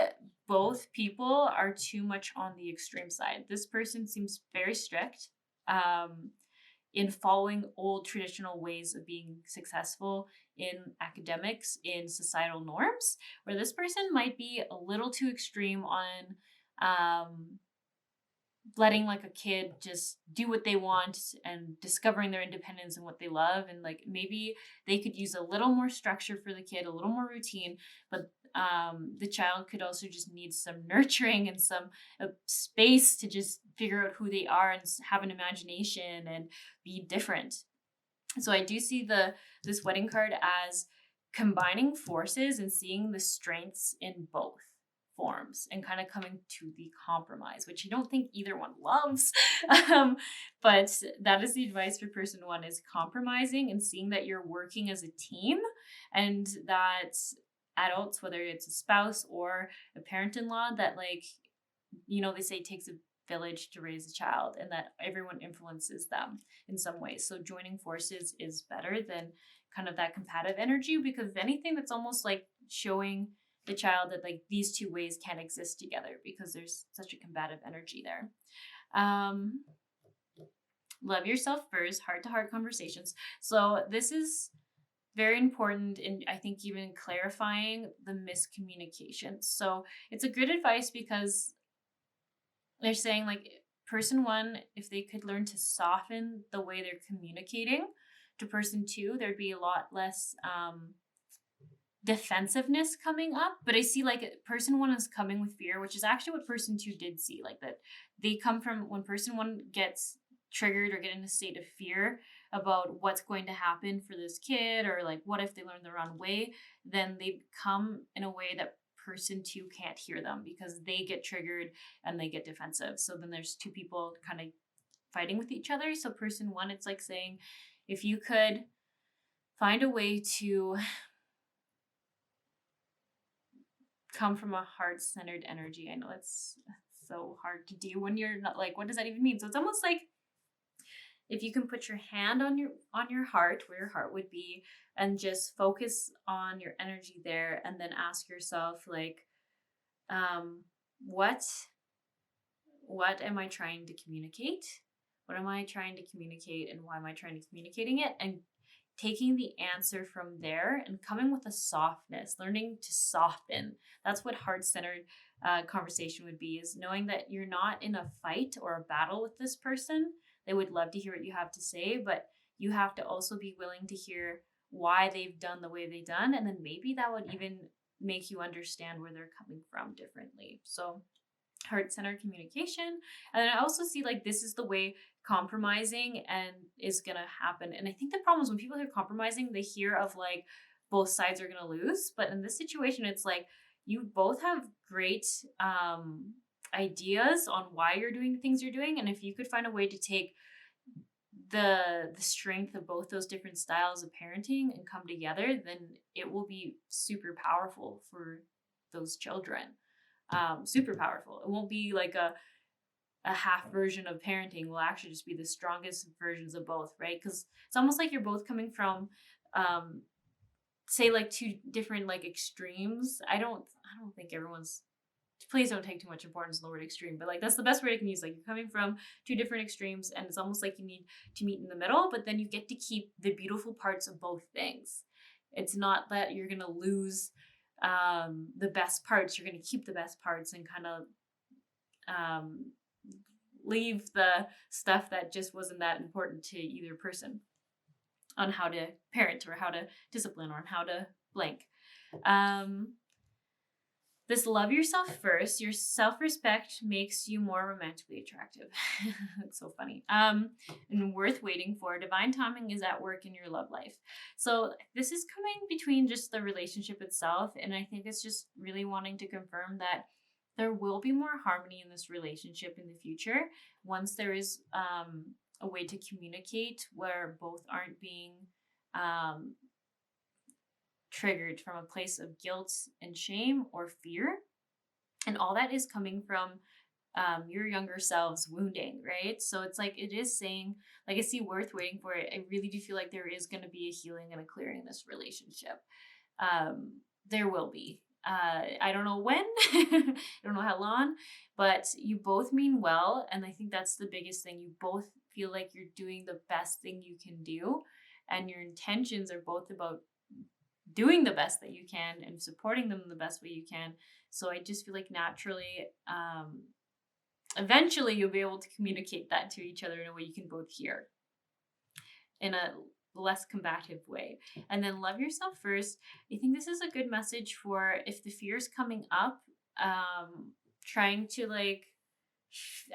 both people are too much on the extreme side. This person seems very strict in following old traditional ways of being successful in academics, in societal norms, where this person might be a little too extreme on letting like a kid just do what they want and discovering their independence and what they love. And like maybe they could use a little more structure for the kid, a little more routine, but the child could also just need some nurturing and some space to just figure out who they are and have an imagination and be different. So I do see this wedding card as combining forces and seeing the strengths in both forms and kind of coming to the compromise, which I don't think either one loves. But that is the advice for person 1, is compromising and seeing that you're working as a team, and that adults, whether it's a spouse or a parent-in-law, that like, you know, they say it takes a village to raise a child, and that everyone influences them in some ways. So joining forces is better than kind of that competitive energy, because if anything, that's almost like showing the child that like these two ways can't exist together because there's such a combative energy there. Love yourself first, heart-to-heart conversations. So this is very important in, I think, even clarifying the miscommunication. So it's a good advice because they're saying like person 1, if they could learn to soften the way they're communicating to person 2, there'd be a lot less defensiveness coming up. But I see like person 1 is coming with fear, which is actually what person 2 did see, like that they come from when person 1 gets triggered or get in a state of fear about what's going to happen for this kid, or like what if they learn the wrong way, then they come in a way that person 2 can't hear them because they get triggered and they get defensive. So then there's two people kind of fighting with each other. So person 1, it's like saying, if you could find a way to come from a heart-centered energy. I know it's so hard to do when you're not like, what does that even mean? So it's almost like if you can put your hand on your heart, where your heart would be, and just focus on your energy there, and then ask yourself like, what am I trying to communicate? What am I trying to communicate, and why am I trying to communicating it? And taking the answer from there and coming with a softness, learning to soften. That's what heart-centered conversation would be, is knowing that you're not in a fight or a battle with this person. They would love to hear what you have to say, but you have to also be willing to hear why they've done the way they've done. And then maybe that would even make you understand where they're coming from differently. So heart-centered communication. And then I also see like this is the way compromising and is gonna happen. And I think the problem is when people hear compromising, they hear of like both sides are gonna lose. But in this situation, it's like you both have great ideas on why you're doing the things you're doing. And if you could find a way to take the strength of both those different styles of parenting and come together, then it will be super powerful for those children. Super powerful. It won't be like a half version of parenting. Will actually just be the strongest versions of both, right? Because it's almost like you're both coming from say like two different like extremes. I don't think everyone's, please don't take too much importance in the word extreme, but like that's the best word I can use. Like you're coming from two different extremes, and it's almost like you need to meet in the middle, but then you get to keep the beautiful parts of both things. It's not that you're gonna lose the best parts. You're gonna keep the best parts and kind of leave the stuff that just wasn't that important to either person on how to parent or how to discipline or on how to blank. This love yourself first. Your self-respect makes you more romantically attractive. That's so funny. And worth waiting for. Divine timing is at work in your love life. So this is coming between just the relationship itself. And I think it's just really wanting to confirm that there will be more harmony in this relationship in the future once there is a way to communicate where both aren't being triggered from a place of guilt and shame or fear. And all that is coming from your younger selves wounding, right? So it's like, it is saying, like, I see worth waiting for it. I really do feel like there is going to be a healing and a clearing in this relationship. There will be. I don't know when, I don't know how long, but you both mean well. And I think that's the biggest thing. You both feel like you're doing the best thing you can do. And your intentions are both about doing the best that you can and supporting them in the best way you can. So I just feel like naturally, eventually you'll be able to communicate that to each other in a way you can both hear in a less combative way. And then love yourself first. I think this is a good message for if the fear is coming up, trying to like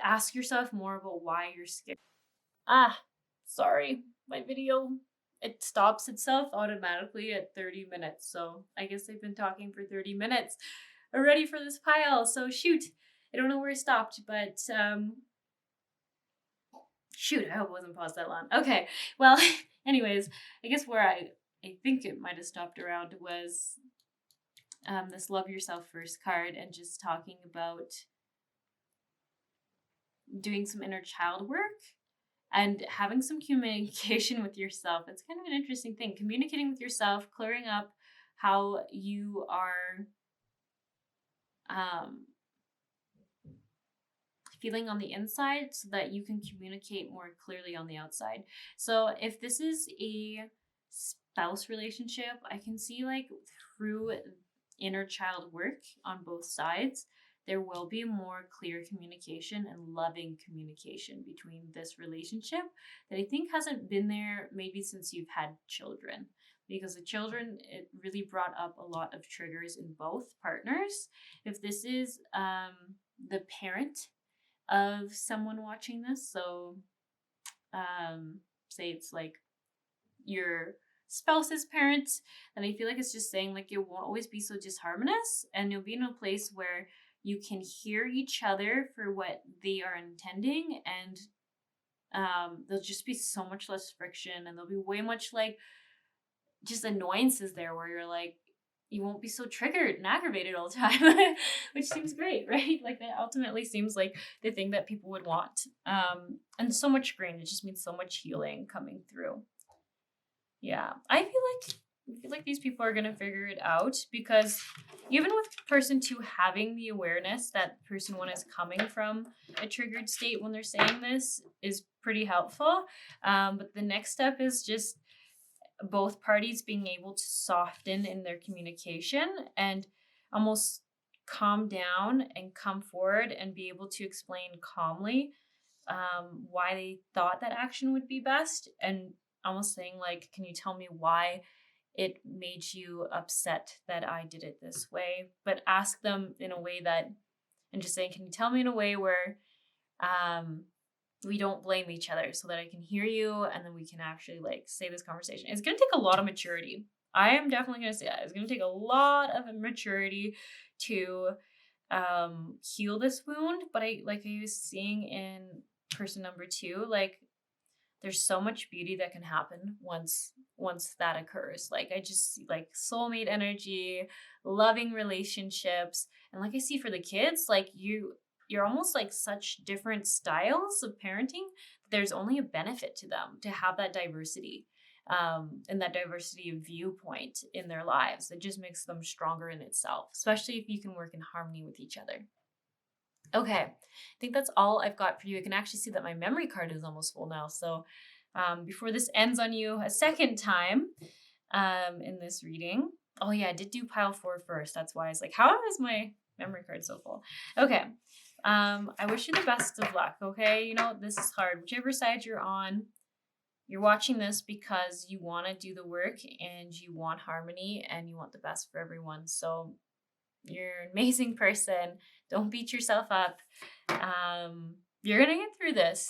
ask yourself more about why you're scared. Sorry, my video, it stops itself automatically at 30 minutes. So I guess I've been talking for 30 minutes already for this pile. So shoot, I don't know where I stopped, but shoot, I hope it wasn't paused that long. Okay, well, anyways, I guess where I think it might have stopped around was this love yourself first card and just talking about doing some inner child work and having some communication with yourself. It's kind of an interesting thing. Communicating with yourself, clearing up how you are feeling on the inside so that you can communicate more clearly on the outside. So if this is a spouse relationship, I can see like through inner child work on both sides, there will be more clear communication and loving communication between this relationship that I think hasn't been there maybe since you've had children. Because the children, it really brought up a lot of triggers in both partners. If this is the parent of someone watching this, so say it's like your spouse's parent, and I feel like it's just saying like it won't always be so disharmonious, and you'll be in a place where you can hear each other for what they are intending, and there'll just be so much less friction, and there'll be way much like just annoyances there where you're like, you won't be so triggered and aggravated all the time, which seems great, right? Like that ultimately seems like the thing that people would want. And so much green, it just means so much healing coming through. Yeah, I feel like these people are going to figure it out, because even with person 2 having the awareness that person 1 is coming from a triggered state when they're saying this is pretty helpful. But the next step is just both parties being able to soften in their communication and almost calm down and come forward and be able to explain calmly why they thought that action would be best, and almost saying like, can you tell me why it made you upset that I did it this way? But ask them in a way that, and just saying, can you tell me in a way where we don't blame each other, so that I can hear you and then we can actually like say this conversation. It's going to take a lot of maturity. I am definitely going to say that. It's going to take a lot of maturity to heal this wound. But I was seeing in person number 2, like there's so much beauty that can happen once that occurs. Like I just see like soulmate energy, loving relationships. And like I see for the kids, like you're almost like such different styles of parenting. There's only a benefit to them to have that diversity and that diversity of viewpoint in their lives. It just makes them stronger in itself, especially if you can work in harmony with each other. Okay, I think that's all I've got for you. I can actually see that my memory card is almost full now. So before this ends on you a second time in this reading. Oh yeah, I did do pile 4 first. That's why I was like, how is my memory card's so full. Okay. I wish you the best of luck, okay? You know, this is hard. Whichever side you're on, you're watching this because you want to do the work and you want harmony and you want the best for everyone. So you're an amazing person. Don't beat yourself up. You're going to get through this.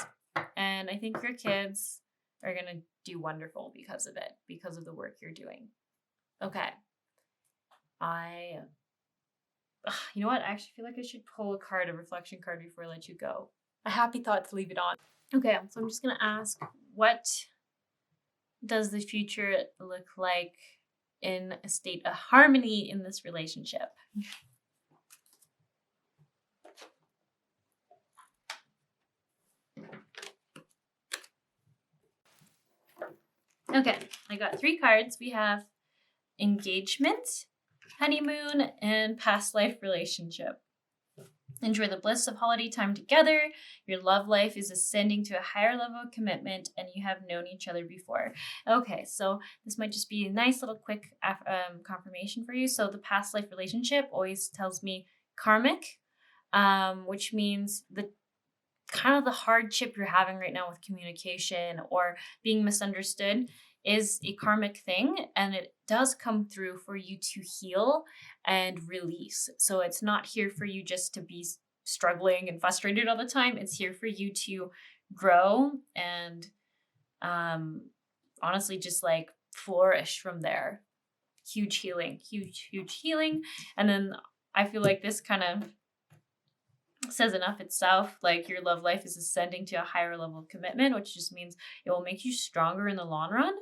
And I think your kids are going to do wonderful because of it, because of the work you're doing. Okay. You know what? I actually feel like I should pull a card, a reflection card, before I let you go. A happy thought to leave it on. Okay, so I'm just going to ask, what does the future look like in a state of harmony in this relationship? Okay, I got 3 cards. We have engagement, honeymoon, and past life relationship. Enjoy the bliss of holiday time together. Your love life is ascending to a higher level of commitment and you have known each other before. Okay, so this might just be a nice little quick confirmation for you. So the past life relationship always tells me karmic, which means the kind of the hardship you're having right now with communication or being misunderstood is a karmic thing, and it does come through for you to heal and release. So it's not here for you just to be struggling and frustrated all the time. It's here for you to grow and honestly just like flourish from there. Huge healing. And then I feel like this kind of says enough itself. Like your love life is ascending to a higher level of commitment, which just means it will make you stronger in the long run.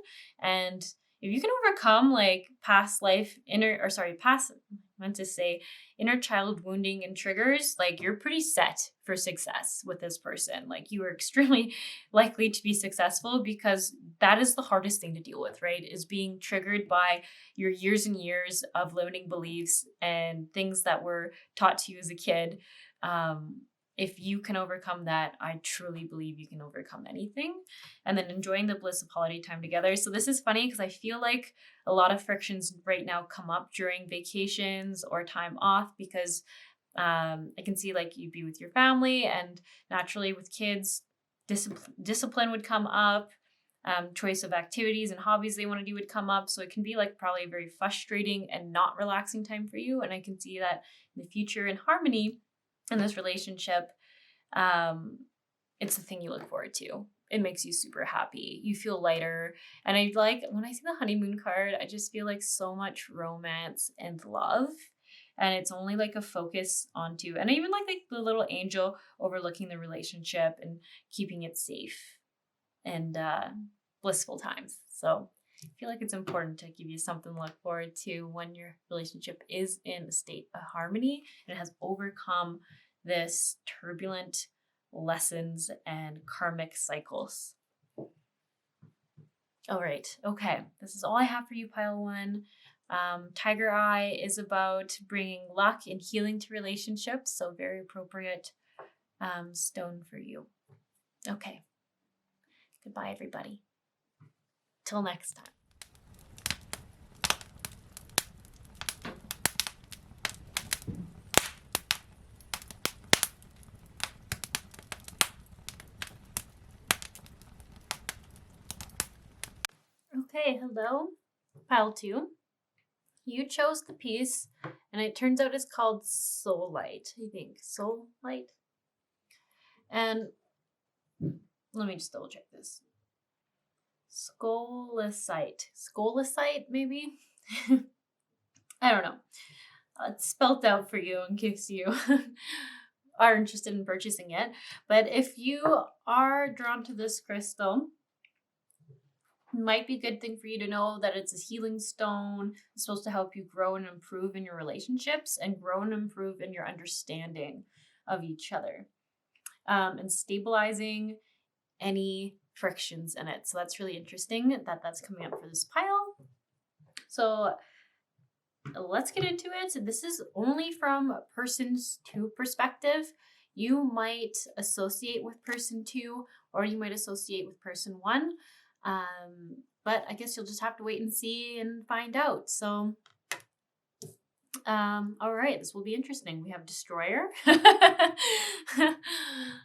And if you can overcome like inner child wounding and triggers, like you're pretty set for success with this person. Like you are extremely likely to be successful because that is the hardest thing to deal with, right? Is being triggered by your years and years of limiting beliefs and things that were taught to you as a kid. If you can overcome that, I truly believe you can overcome anything. And then enjoying the bliss of holiday time together. So this is funny because I feel like a lot of frictions right now come up during vacations or time off because I can see like you'd be with your family and naturally with kids, discipline would come up. Choice of activities and hobbies they want to do would come up. So it can be like probably a very frustrating and not relaxing time for you. And I can see that in the future in harmony in this relationship, it's the thing you look forward to. It makes you super happy. You feel lighter. And I like when I see the honeymoon card, I just feel like so much romance and love. And it's only like a focus onto, and I even like the little angel overlooking the relationship and keeping it safe and blissful times. So I feel like it's important to give you something to look forward to when your relationship is in a state of harmony and has overcome this turbulent lessons and karmic cycles. All right. Okay. This is all I have for you, pile 1. Tiger Eye is about bringing luck and healing to relationships. So very appropriate stone for you. Okay. Goodbye, everybody. Till next time. Okay, hello, pile 2. You chose the piece, and it turns out it's called Soulite, I think. Soulite? And let me just double check this. Scolecite. Scolecite, maybe? I don't know. It's spelled out for you in case you are interested in purchasing it. But if you are drawn to this crystal, it might be a good thing for you to know that it's a healing stone. It's supposed to help you grow and improve in your relationships and grow and improve in your understanding of each other, and stabilizing any frictions in it. So that's really interesting that that's coming up for this pile. So let's get into it. This is only from person 2 perspective. You might associate with person 2 or you might associate with person 1. But I guess you'll just have to wait and see and find out. So All right, this will be interesting. We have destroyer.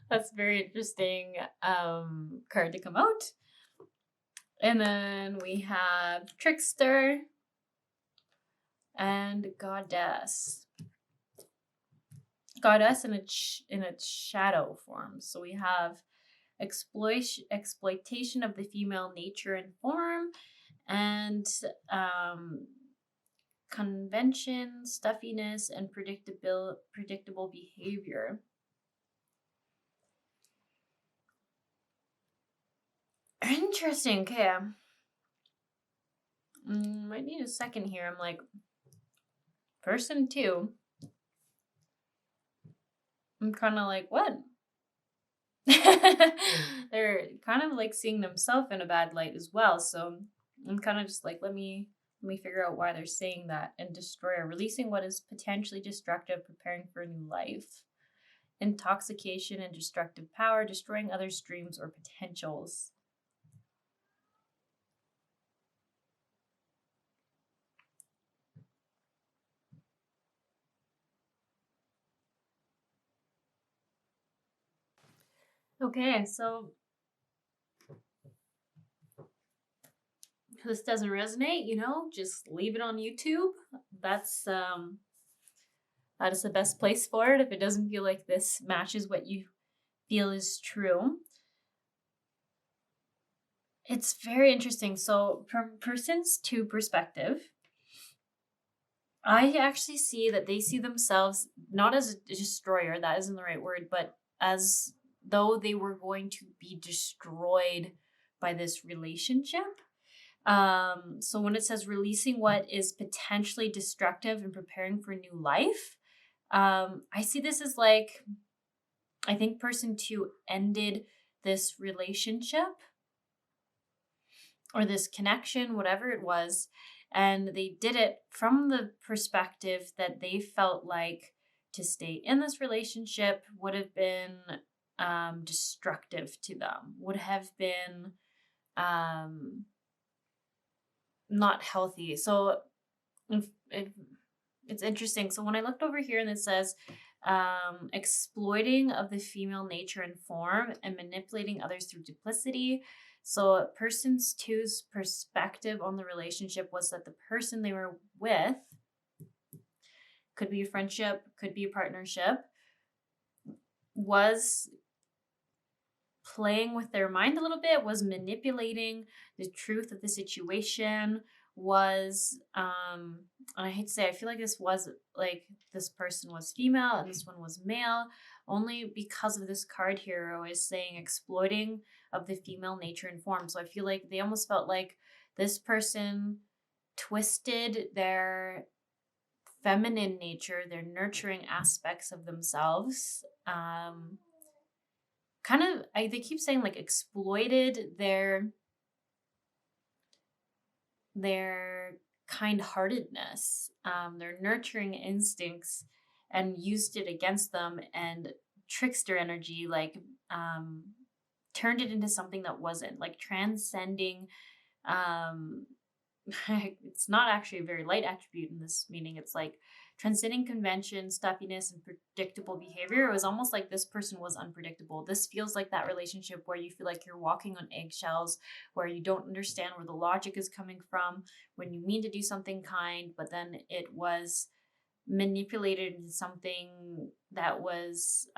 That's very interesting card to come out. And then we have trickster and goddess. Goddess in its shadow form. So we have exploitation of the female nature and form, and convention, stuffiness, and predictable behavior. Interesting. Okay. Might need a second here. I'm like, person 2. I'm kind of like, what? They're kind of like seeing themselves in a bad light as well. So I'm kind of just like, let me figure out why they're saying that. And destroyer, releasing what is potentially destructive, preparing for a new life. Intoxication and destructive power, destroying others' dreams or potentials. Okay, so if this doesn't resonate, just leave it on YouTube. That is the best place for it if it doesn't feel like this matches what you feel is true. It's very interesting. So from person's 2 perspective, I actually see that they see themselves not as a destroyer, that isn't the right word, but as though they were going to be destroyed by this relationship. So when it says releasing what is potentially destructive and preparing for a new life, I see this as like, I think person 2 ended this relationship or this connection, whatever it was, and they did it from the perspective that they felt like to stay in this relationship would have been destructive to them, would have been not healthy. So it's interesting. So when I looked over here and it says exploiting of the female nature and form and manipulating others through duplicity. So person's 2's perspective on the relationship was that the person they were with, could be a friendship, could be a partnership, was playing with their mind a little bit, was manipulating the truth of the situation, was and I hate to say, I feel like this person was female and this one was male, only because of this card hero is saying exploiting of the female nature and form. So I feel like they almost felt like this person twisted their feminine nature, their nurturing aspects of themselves, they keep saying like exploited their kind-heartedness, their nurturing instincts, and used it against them, and trickster energy turned it into something that wasn't, like transcending. It's not actually a very light attribute in this meaning. It's like transcending convention, stuffiness, and predictable behavior. It was almost like this person was unpredictable. This feels like that relationship where you feel like you're walking on eggshells, where you don't understand where the logic is coming from when you mean to do something kind, but then it was manipulated into something that was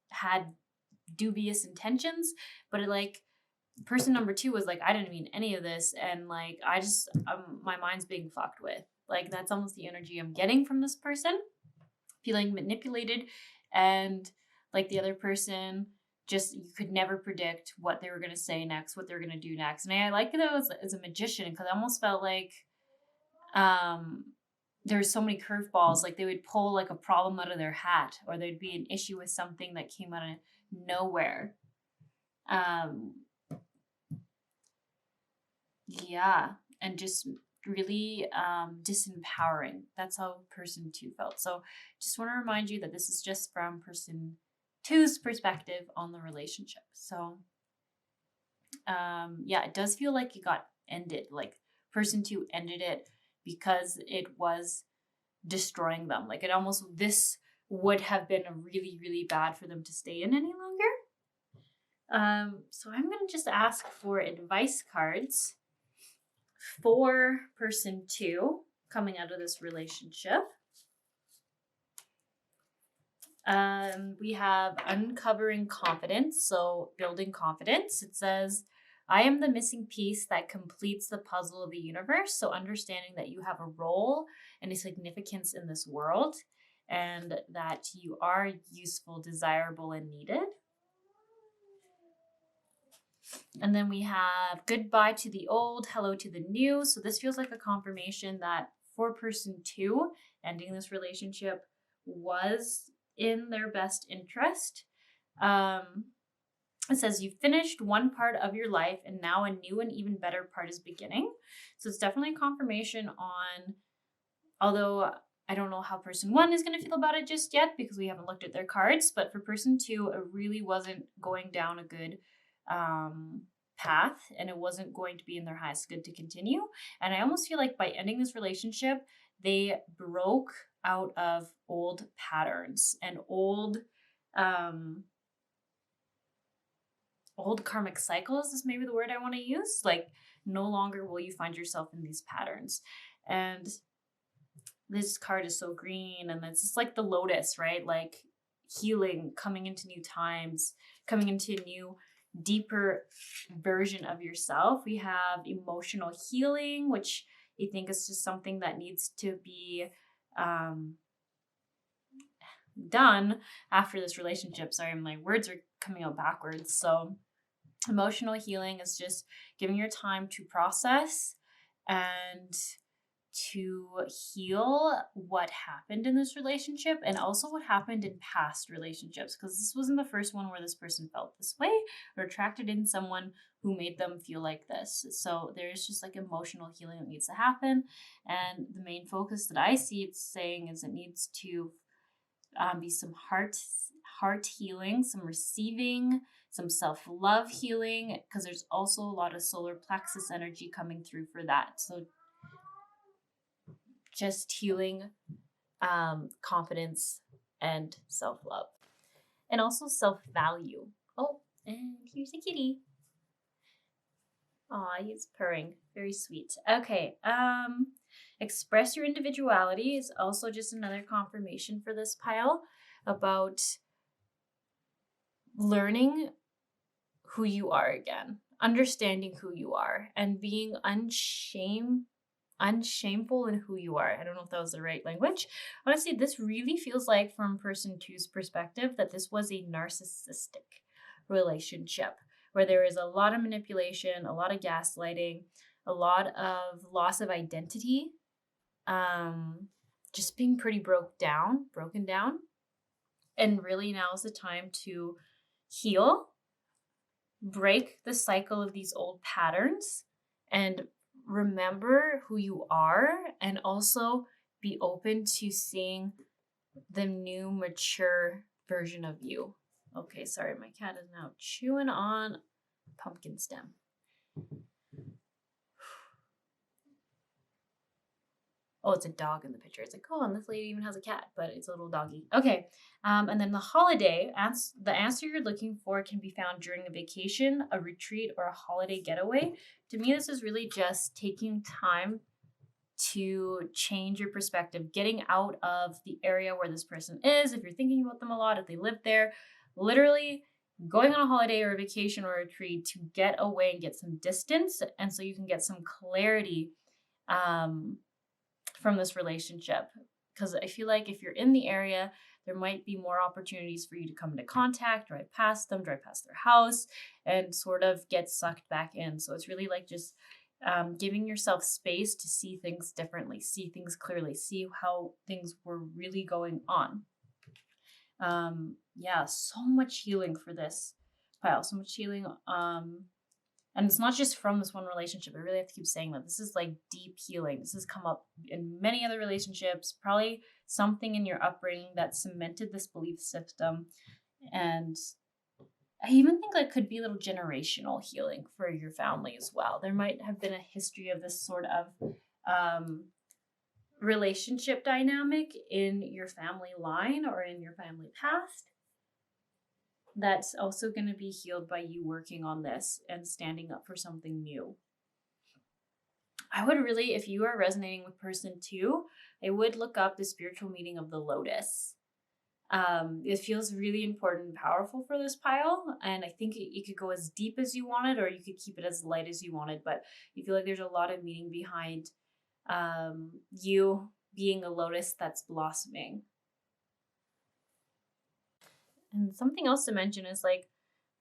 had dubious intentions, but person number 2 was like, I didn't mean any of this, and my mind's being fucked with. Like, that's almost the energy I'm getting from this person, feeling manipulated, and like the other person, just, you could never predict what they were going to say next, what they're going to do next. And I like it as a magician, because I almost felt like there's so many curveballs, like they would pull like a problem out of their hat, or there'd be an issue with something that came out of nowhere. Yeah, and just really disempowering. That's how person 2 felt. So just want to remind you that this is just from person 2's perspective on the relationship. So it does feel like it got ended. Like person 2 ended it because it was destroying them. Like this would have been really, really bad for them to stay in any longer. So I'm going to just ask for advice cards for person 2 coming out of this relationship. We have uncovering confidence, so building confidence. It says, I am the missing piece that completes the puzzle of the universe. So understanding that you have a role and a significance in this world, and that you are useful, desirable, and needed. And then we have goodbye to the old, hello to the new. So this feels like a confirmation that for person 2, ending this relationship was in their best interest. It says you've finished one part of your life and now a new and even better part is beginning. So it's definitely a confirmation on, although I don't know how person 1 is going to feel about it just yet because we haven't looked at their cards, but for person 2, it really wasn't going down a good path, and it wasn't going to be in their highest good to continue. And I almost feel like by ending this relationship, they broke out of old patterns and old karmic cycles is maybe the word I want to use. Like, no longer will you find yourself in these patterns. And this card is so green, and it's just like the lotus, right? Like healing, coming into new times, coming into a new, deeper version of yourself. We have emotional healing, which I think is just something that needs to be done after this relationship. Sorry, my words are coming out backwards. So emotional healing is just giving your time to process and to heal what happened in this relationship, and also what happened in past relationships, because this wasn't the first one where this person felt this way or attracted in someone who made them feel like this. So there's just like emotional healing that needs to happen, and the main focus that I see it's saying is it needs to be some heart healing, some receiving, some self-love healing, because there's also a lot of solar plexus energy coming through for that. So just healing, confidence, and self-love. And also self-value. Oh, and here's a kitty. Aw, he's purring. Very sweet. Okay, express your individuality is also just another confirmation for this pile about learning who you are again, understanding who you are, and being unshameful in who you are. I don't know if that was the right language. Honestly, this really feels like, from person 2's perspective, that this was a narcissistic relationship where there is a lot of manipulation, a lot of gaslighting, a lot of loss of identity, just being pretty broken down. And really now is the time to heal, break the cycle of these old patterns, and remember who you are, and also be open to seeing the new, mature version of you. Okay, sorry, my cat is now chewing on a pumpkin stem. Oh, it's a dog in the picture. It's like, oh, and this lady even has a cat, but it's a little doggy. Okay, and then the holiday, the answer you're looking for can be found during a vacation, a retreat, or a holiday getaway. To me, this is really just taking time to change your perspective, getting out of the area where this person is. If you're thinking about them a lot, if they live there, literally going on a holiday or a vacation or a retreat to get away and get some distance, and so you can get some clarity from this relationship. Because I feel like if you're in the area, there might be more opportunities for you to come into contact, drive past them, drive past their house, and sort of get sucked back in. So it's really like just giving yourself space to see things differently, see things clearly, see how things were really going on. Yeah, so much healing for this pile, so much healing. And it's not just from this one relationship. I really have to keep saying that. This is like deep healing. This has come up in many other relationships, probably something in your upbringing that cemented this belief system. And I even think like could be a little generational healing for your family as well. There might have been a history of this sort of relationship dynamic in your family line or in your family past that's also going to be healed by you working on this and standing up for something new. I would really, if you are resonating with person 2, I would look up the spiritual meaning of the lotus. It feels really important and powerful for this pile, and I think it could go as deep as you wanted, or you could keep it as light as you wanted, but you feel like there's a lot of meaning behind you being a lotus that's blossoming. And something else to mention is like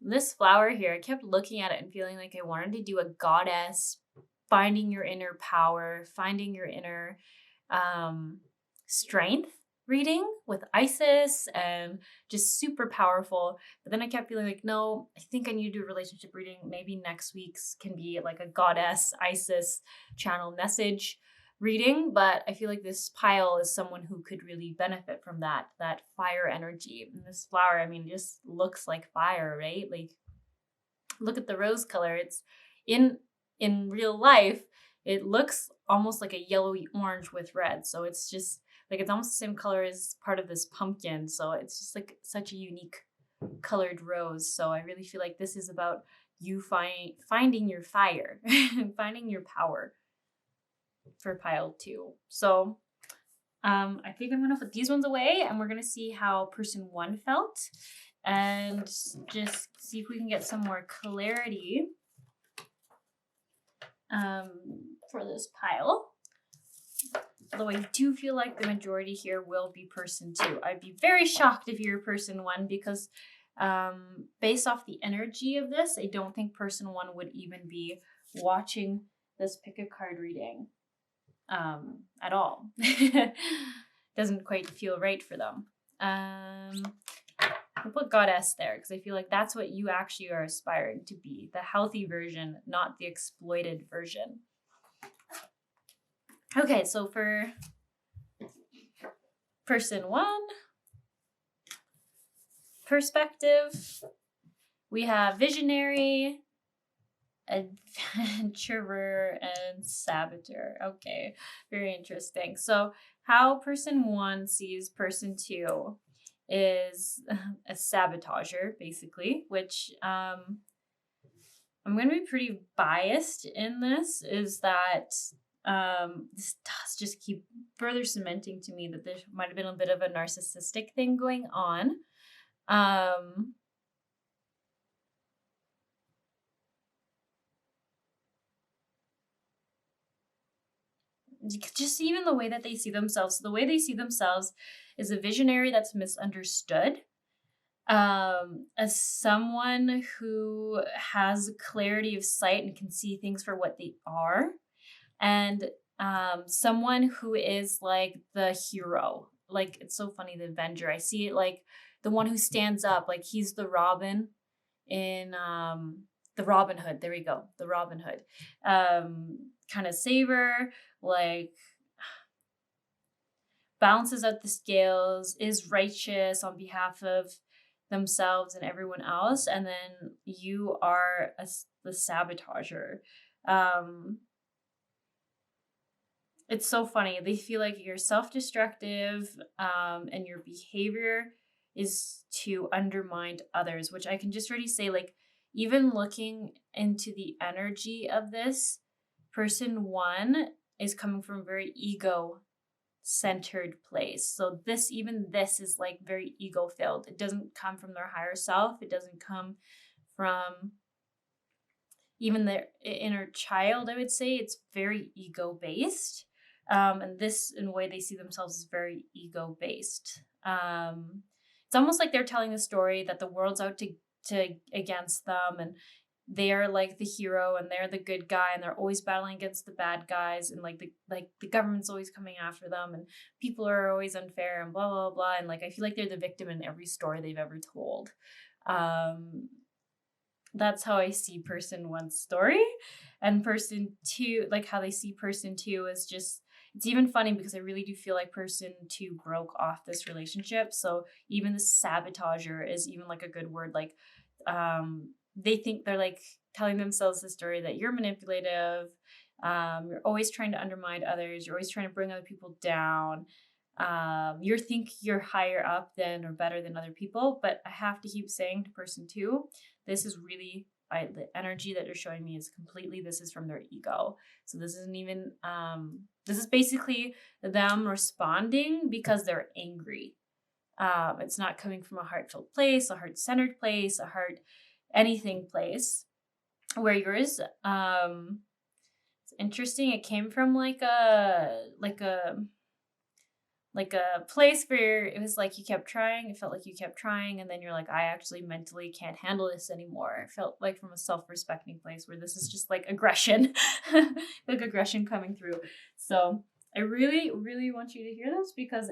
this flower here, I kept looking at it and feeling like I wanted to do a goddess, finding your inner power, finding your inner strength reading with Isis, and just super powerful. But then I kept feeling like, no, I think I need to do a relationship reading. Maybe next week's can be like a goddess Isis channel message reading, but I feel like this pile is someone who could really benefit from that fire energy. And this flower, I mean, just looks like fire, right? Like, look at the rose color. It's in real life, it looks almost like a yellowy orange with red. So it's just like, it's almost the same color as part of this pumpkin. So it's just like such a unique colored rose. So I really feel like this is about you finding your fire and finding your power for pile 2. So I think I'm gonna put these ones away, and we're gonna see how person 1 felt, and just see if we can get some more clarity for this pile. Although I do feel like the majority here will be person 2. I'd be very shocked if you're person 1, because based off the energy of this, I don't think person 1 would even be watching this pick a card reading at all. Doesn't quite feel right for them. I'll put goddess there because I feel like that's what you actually are aspiring to be, the healthy version, not the exploited version. Okay, so for person 1 perspective, we have visionary, adventurer, and saboteur. Okay, very interesting. So how person 1 sees person 2 is a sabotager, basically, which I'm going to be pretty biased in this, is that this does just keep further cementing to me that there might have been a bit of a narcissistic thing going on. Just even the way that they see themselves. The way they see themselves is a visionary that's misunderstood. As someone who has clarity of sight and can see things for what they are. And someone who is like the hero. Like, it's so funny, the Avenger. I see it like the one who stands up. Like, he's the Robin in the Robin Hood. There we go. The Robin Hood. Kind of saver, like balances out the scales, is righteous on behalf of themselves and everyone else. And then you are the sabotager. It's so funny. They feel like you're self-destructive, and your behavior is to undermine others, which I can just already say, like, even looking into the energy of this, person 1 is coming from a very ego-centered place. So this is like very ego-filled. It doesn't come from their higher self. It doesn't come from even their inner child, I would say. It's very ego-based. And this, in a way they see themselves, is very ego-based. It's almost like they're telling the story that the world's out to against them, and they are like the hero and they're the good guy, and they're always battling against the bad guys, and like the government's always coming after them, and people are always unfair, and blah blah blah. And like, I feel like they're the victim in every story they've ever told. That's how I see person 1's story. And person 2, like how they see person 2 is just, it's even funny because I really do feel like person 2 broke off this relationship. So even the sabotager is even like a good word. Like, They think they're like telling themselves the story that you're manipulative. You're always trying to undermine others. You're always trying to bring other people down. You think you're higher up than or better than other people. But I have to keep saying to person 2, this is really the energy that they're showing me is completely, this is from their ego. So this isn't even, this is basically them responding because they're angry. It's not coming from a heartfelt place, a heart-centered place, a heart anything place. Where yours, it's interesting. It came from like a place where it was like you kept trying. It felt like you kept trying, and then you're like, I actually mentally can't handle this anymore. It felt like from a self-respecting place where this is just like aggression, like aggression coming through. So I really, really want you to hear this because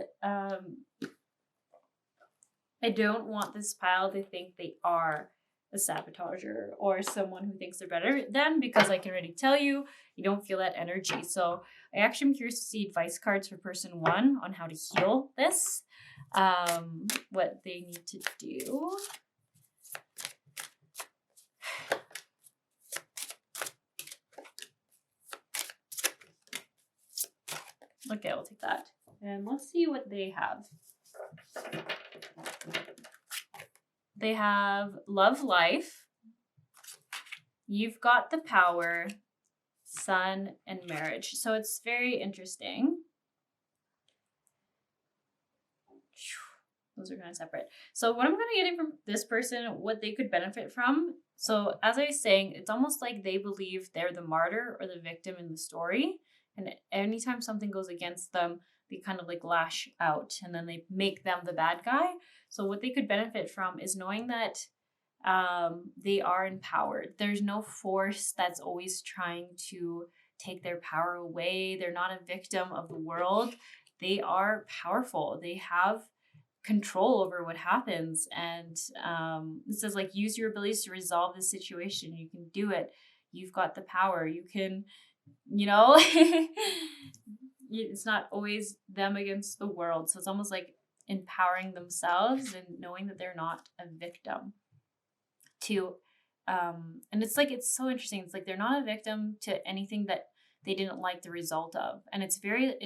I don't want this pile to think they are a sabotager or someone who thinks they're better than, because I can already tell you, you don't feel that energy. So I actually am curious to see advice cards for person 1 on how to heal this, what they need to do. Okay, I'll take that. And let's see what they have. They have love life, you've got the power, sun, and marriage. So it's very interesting. Those are kind of separate. So what I'm going to get from this person, what they could benefit from. So as I was saying, it's almost like they believe they're the martyr or the victim in the story. And anytime something goes against them, they kind of like lash out and then they make them the bad guy. So what they could benefit from is knowing that they are empowered. There's no force that's always trying to take their power away. They're not a victim of the world. They are powerful. They have control over what happens. And it says like, use your abilities to resolve this situation. You can do it. You've got the power. You can, it's not always them against the world. So it's almost like empowering themselves and knowing that they're not a victim to, and it's like, it's so interesting. It's like, they're not a victim to anything that they didn't like the result of. And it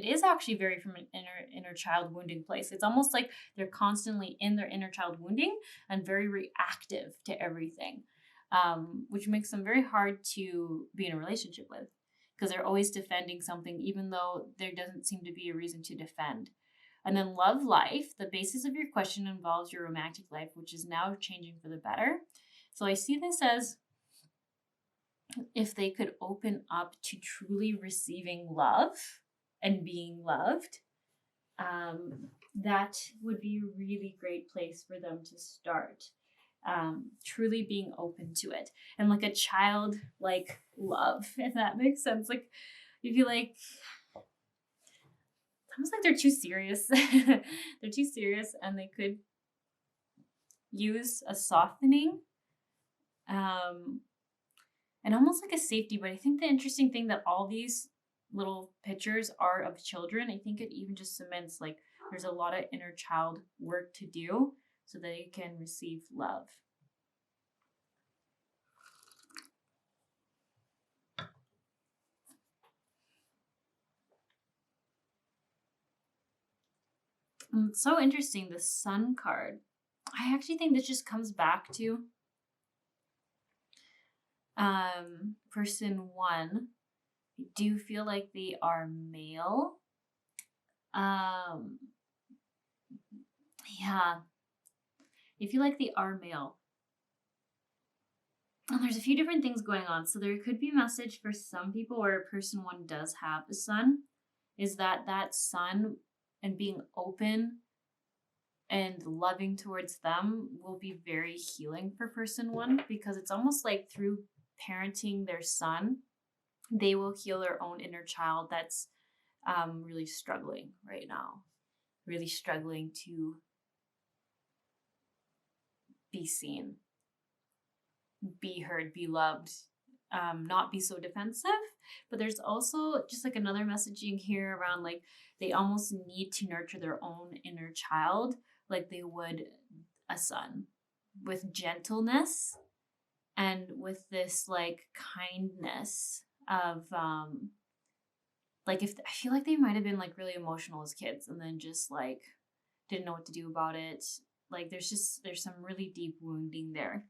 is actually very from an inner child wounding place. It's almost like they're constantly in their inner child wounding and very reactive to everything, which makes them very hard to be in a relationship with, because they're always defending something, even though there doesn't seem to be a reason to defend. And then love life, the basis of your question involves your romantic life, which is now changing for the better. So I see this as if they could open up to truly receiving love and being loved, that would be a really great place for them to start. Truly being open to it, and like a child like love, if that makes sense. Like, you feel like almost like they're too serious. They're too serious, and they could use a softening, and almost like a safety. But I think the interesting thing that all these little pictures are of children, I think it even just cements like there's a lot of inner child work to do so they can receive love. And it's so interesting, the Sun card. I actually think this just comes back to person 1. I do feel like they are male. Yeah. I feel like they are male. And there's a few different things going on. So there could be a message for some people where person 1 does have a sun, is that sun and being open and loving towards them will be very healing for person 1, because it's almost like through parenting their son, they will heal their own inner child that's really struggling right now, really struggling to be seen, be heard, be loved, not be so defensive. But there's also just like another messaging here around like they almost need to nurture their own inner child like they would a son. with gentleness and with this like kindness of like if I feel like they might have been like really emotional as kids and then just like didn't know what to do about it. Like there's some really deep wounding there.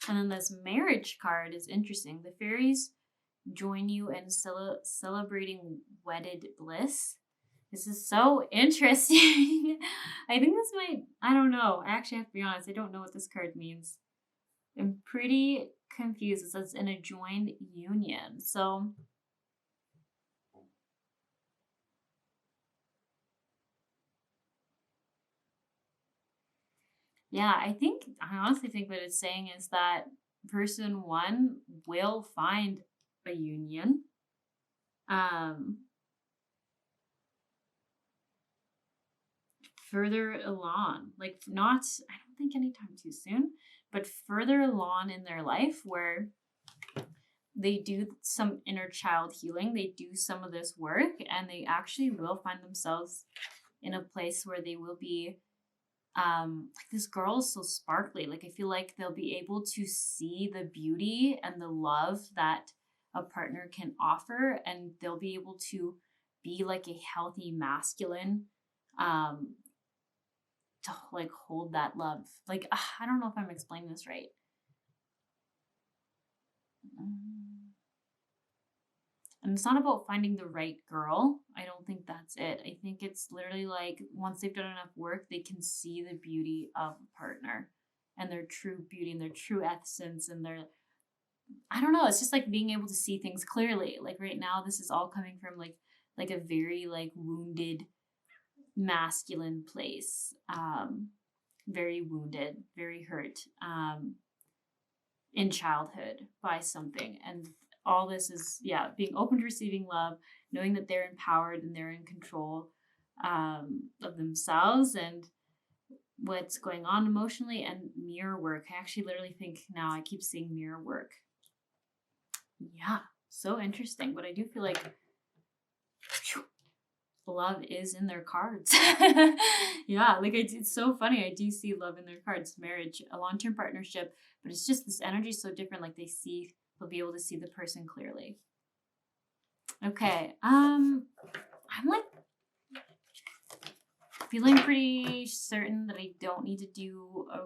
And then this marriage card is interesting. The fairies join you in celebrating wedded bliss. This is so interesting. I think this might, I don't know. I actually have to be honest. I don't know what this card means. I'm pretty confused. It says in a joined union. So yeah, I honestly think what it's saying is that person one will find a union. Further along, like not, I don't think anytime too soon, but further along in their life where they do some inner child healing, they do some of this work, and they actually will find themselves in a place where they will be like this girl is so sparkly. Like I feel like they'll be able to see the beauty and the love that a partner can offer, and they'll be able to be like a healthy masculine to like hold that love. Like I don't know if I'm explaining this right. And it's not about finding the right girl. I don't think that's it. I think it's literally like once they've done enough work, they can see the beauty of a partner and their true beauty and their true essence and their, I don't know, it's just like being able to see things clearly. Like right now, this is all coming from like a very like wounded masculine place. Very wounded, very hurt in childhood by something. And all this is, yeah, being open to receiving love, knowing that they're empowered and they're in control of themselves and what's going on emotionally, and mirror work. I actually literally think now I keep seeing mirror work. Yeah, so interesting. But I do feel like love is in their cards. Yeah, like it's so funny. I do see love in their cards, marriage, a long-term partnership, but it's just this energy is so different. Like they'll be able to see the person clearly. Okay, I'm like feeling pretty certain that I don't need to do a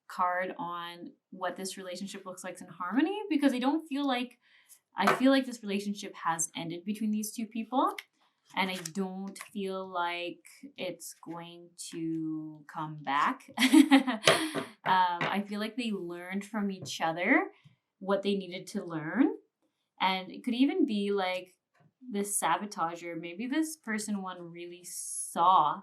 card on what this relationship looks like in harmony, because I feel like this relationship has ended between these two people. And I don't feel like it's going to come back. I feel like they learned from each other what they needed to learn. And it could even be like this sabotager. Maybe this person one really saw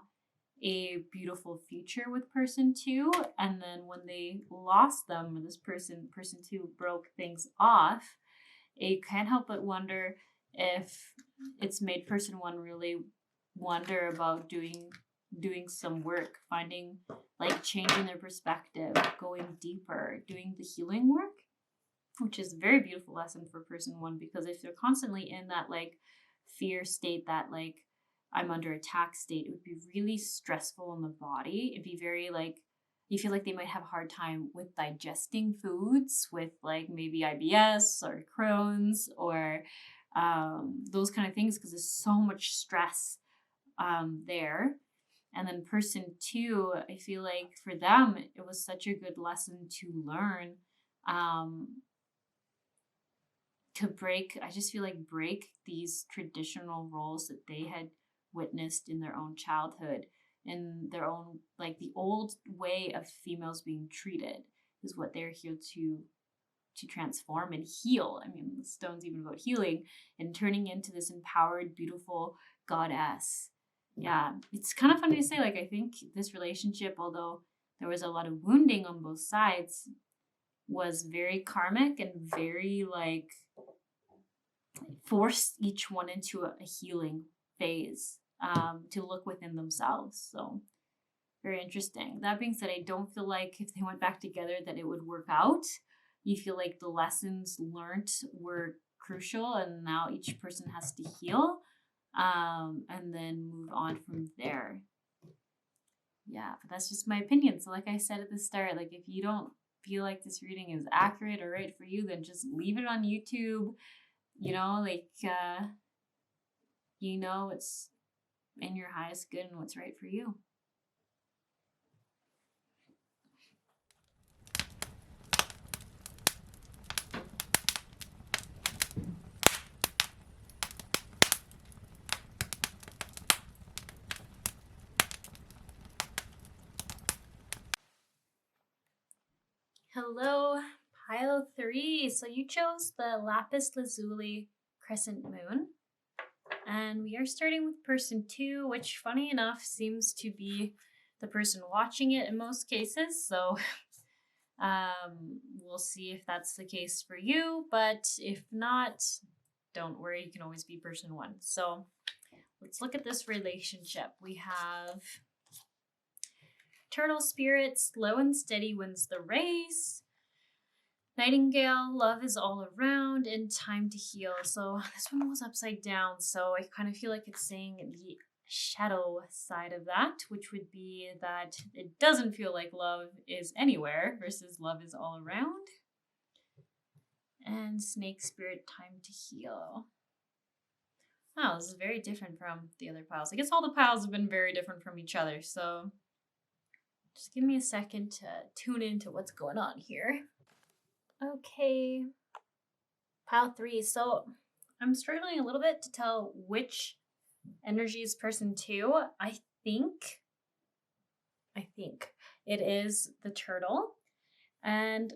a beautiful future with person two. And then when they lost them, when this person two broke things off, you can't help but wonder if it's made person one really wonder about doing some work, finding like changing their perspective, going deeper, doing the healing work, which is a very beautiful lesson for person one, because if they're constantly in that like fear state, that like I'm under attack state, it would be really stressful on the body. It'd be very like, you feel like they might have a hard time with digesting foods with like maybe IBS or Crohn's or those kind of things, because there's so much stress there. And then person two, I feel like for them, it was such a good lesson to learn to break, I just feel like break these traditional roles that they had witnessed in their own childhood, in their own, like the old way of females being treated is what they're here to transform and heal. I mean, the stone's even about healing and turning into this empowered, beautiful goddess. Yeah, it's kind of funny to say, like, I think this relationship, although there was a lot of wounding on both sides, was very karmic and very like forced each one into a healing phase to look within themselves. So very interesting. That being said, I don't feel like if they went back together that it would work out. You feel like the lessons learned were crucial, and now each person has to heal and then move on from there. yeah, but that's just my opinion. So like I said at the start, like if you don't feel like this reading is accurate or right for you, then just leave it on YouTube. You know, like you know what's in your highest good and what's right for you. Hello, pile 3. So you chose the lapis lazuli crescent moon. And we are starting with person 2, which funny enough seems to be the person watching it in most cases. So we'll see if that's the case for you. But if not, don't worry, you can always be person 1. So let's look at this relationship. We have turtle spirit, slow and steady wins the race. Nightingale, love is all around, and time to heal. So this one was upside down, so I kind of feel like it's saying the shadow side of that, which would be that it doesn't feel like love is anywhere versus love is all around. And snake spirit, time to heal. Wow, this is very different from the other piles. I guess all the piles have been very different from each other, so just give me a second to tune into what's going on here. Okay, pile 3. So I'm struggling a little bit to tell which energy is person 2. I think it is the turtle. And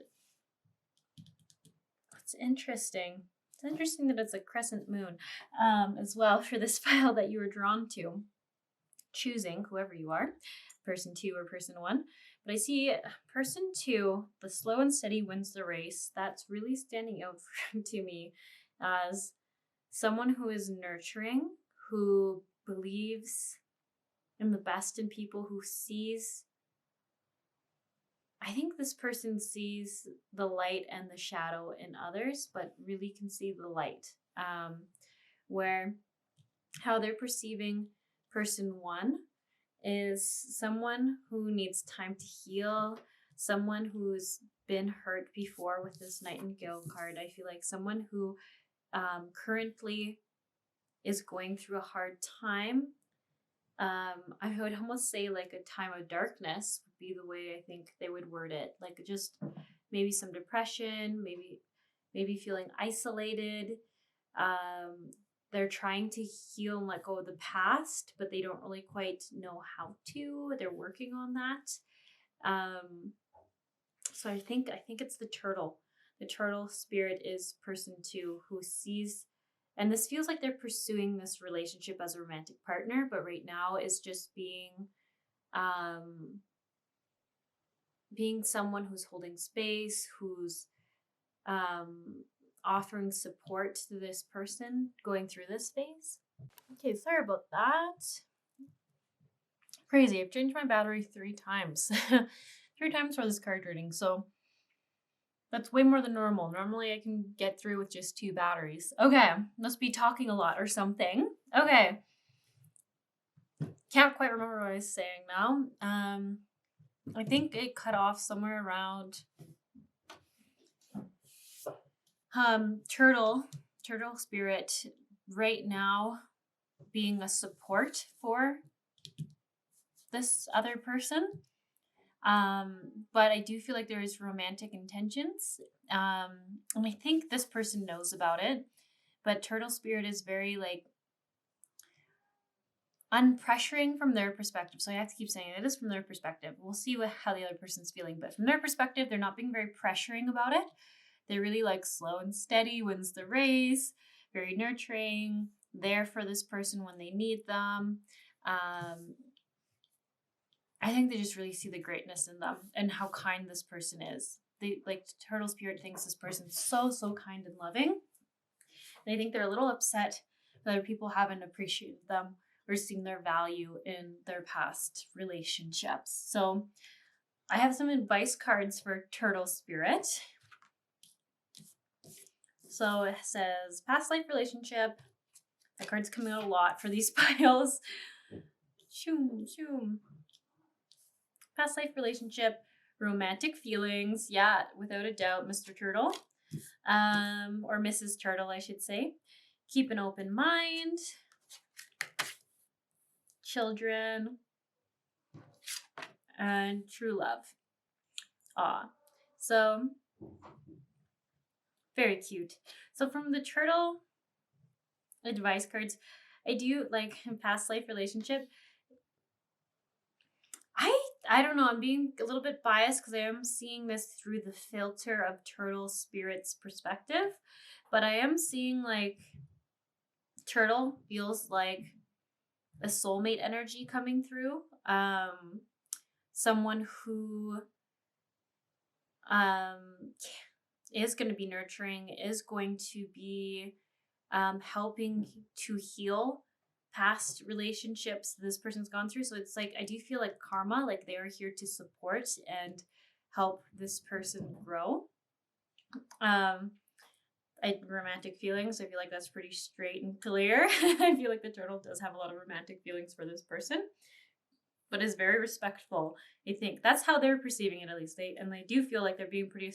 it's interesting. It's interesting that it's a crescent moon as well for this file that you were drawn to, choosing whoever you are, person 2 or person 1. But I see person 2, the slow and steady wins the race. That's really standing out to me as someone who is nurturing, who believes in the best in people, who sees, I think this person sees the light and the shadow in others, but really can see the light. Where how they're perceiving person 1 is someone who needs time to heal, someone who's been hurt before with this Nightingale card. I feel like someone who currently is going through a hard time. I would almost say like a time of darkness would be the way I think they would word it. Like just maybe some depression, maybe feeling isolated. They're trying to heal and let go of the past, but they don't really quite know how to. They're working on that. So I think it's the turtle. The turtle spirit is person 2 who sees, and this feels like they're pursuing this relationship as a romantic partner, but right now is just being someone who's holding space, who's offering support to this person going through this phase. Okay, sorry about that. Crazy, I've changed my battery 3 times. 3 times for this card reading, so that's way more than normal. Normally I can get through with just 2 batteries. Okay, must be talking a lot or something. Okay. Can't quite remember what I was saying now. I think it cut off somewhere around turtle spirit right now being a support for this other person. But I do feel like there is romantic intentions. And I think this person knows about it, but turtle spirit is very like unpressuring from their perspective. So I have to keep saying it is from their perspective. We'll see how the other person's feeling, but from their perspective, they're not being very pressuring about it. They're really like slow and steady wins the race, very nurturing, there for this person when they need them. I think they just really see the greatness in them and how kind this person is. They like turtle spirit thinks this person's so kind and loving. And I think they're a little upset that other people haven't appreciated them or seen their value in their past relationships. So I have some advice cards for turtle spirit. So it says past life relationship. That card's coming out a lot for these piles. Shoom, shoom. past life relationship, romantic feelings. Yeah, without a doubt, Mr. Turtle. Or Mrs. Turtle, I should say. Keep an open mind. Children. And true love. Aw. So, very cute. So from the turtle advice cards, I do like in past life relationship. I don't know, I'm being a little bit biased because I am seeing this through the filter of turtle spirit's perspective, but I am seeing like turtle feels like a soulmate energy coming through. Someone who is going to be nurturing, is going to be helping to heal past relationships this person's gone through. So it's like, I do feel like karma, like they are here to support and help this person grow. Romantic feelings, I feel like that's pretty straight and clear. I feel like the turtle does have a lot of romantic feelings for this person, but is very respectful. I think that's how they're perceiving it, at least. They do feel like they're being pretty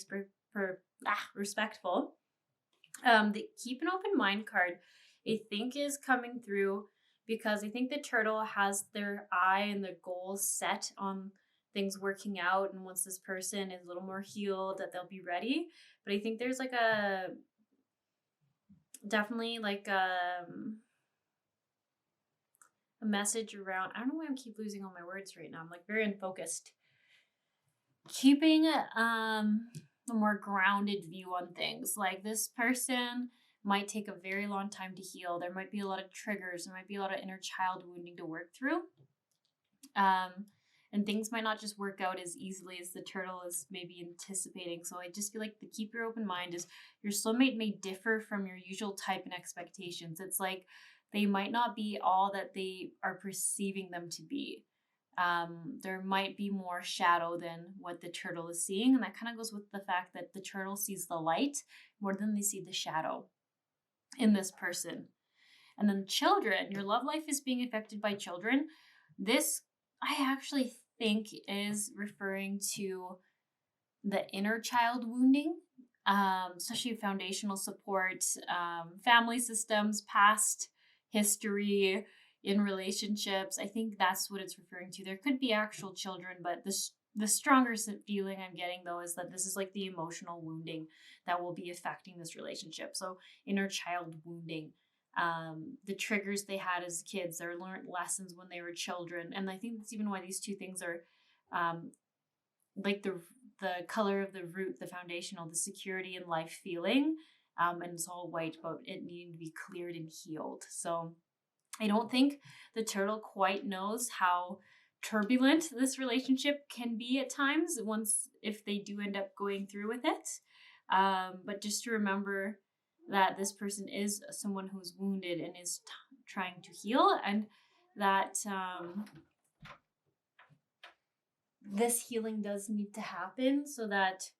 respectful. The keep an open mind card, I think, is coming through because I think the turtle has their eye and their goals set on things working out, and once this person is a little more healed, that they'll be ready. But I think there's like definitely like a message around, I don't know why I keep losing all my words right now. I'm like very unfocused. Keeping a more grounded view on things. Like this person might take a very long time to heal. There might be a lot of triggers. There might be a lot of inner child wounding to work through. And things might not just work out as easily as the turtle is maybe anticipating. So I just feel like the keep your open mind is your soulmate may differ from your usual type and expectations. It's like they might not be all that they are perceiving them to be. There might be more shadow than what the turtle is seeing. And that kind of goes with the fact that the turtle sees the light more than they see the shadow in this person. And then children, your love life is being affected by children. This, I actually think, is referring to the inner child wounding, especially foundational support, family systems, past history in relationships. I think that's what it's referring to. There could be actual children, but the stronger feeling I'm getting though is that this is like the emotional wounding that will be affecting this relationship. So inner child wounding, the triggers they had as kids, their learned lessons when they were children. And I think that's even why these two things are like the color of the root, the foundational, the security and life feeling. And it's all white, but it needing to be cleared and healed. So I don't think the turtle quite knows how turbulent this relationship can be at times if they do end up going through with it. But just to remember that this person is someone who's wounded and is trying to heal, and that this healing does need to happen so that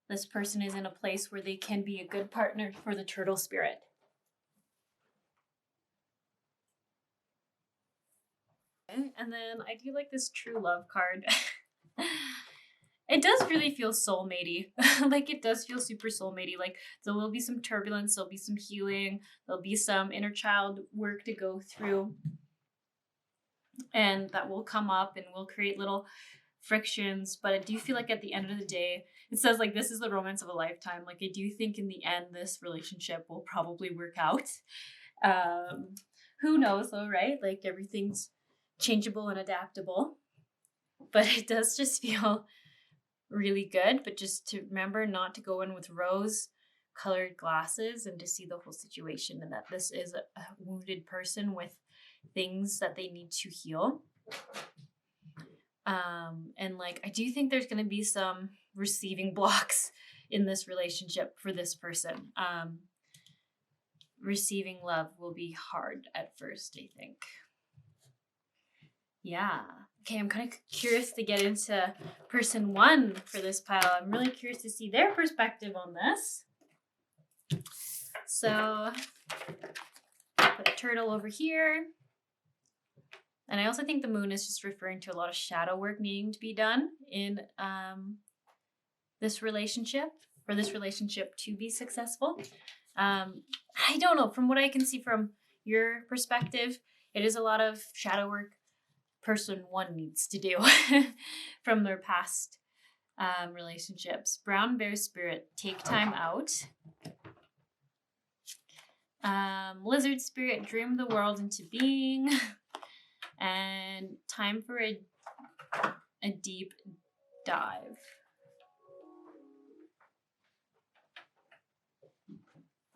this person is in a place where they can be a good partner for the turtle spirit. And then I do like this true love card. It does really feel soulmatey. Like it does feel super soulmatey. Like there will be some turbulence, there'll be some healing, there'll be some inner child work to go through. And that will come up and will create little frictions. But I do feel like at the end of the day, it says like this is the romance of a lifetime. Like I do think in the end this relationship will probably work out. Who knows though, right? Like everything's changeable and adaptable, but it does just feel really good. But just to remember not to go in with rose colored glasses and to see the whole situation, and that this is a wounded person with things that they need to heal. And like I do think there's going to be some receiving blocks in this relationship for this person. Receiving love will be hard at first, I think. Yeah. Okay, I'm kind of curious to get into person one for this pile. I'm really curious to see their perspective on this. So, put a turtle over here. And I also think the moon is just referring to a lot of shadow work needing to be done in this relationship, for this relationship to be successful. I don't know, from what I can see from your perspective, it is a lot of shadow work person one needs to do from their past relationships. Brown bear spirit, take time out. Lizard spirit, dream the world into being. And time for a deep dive.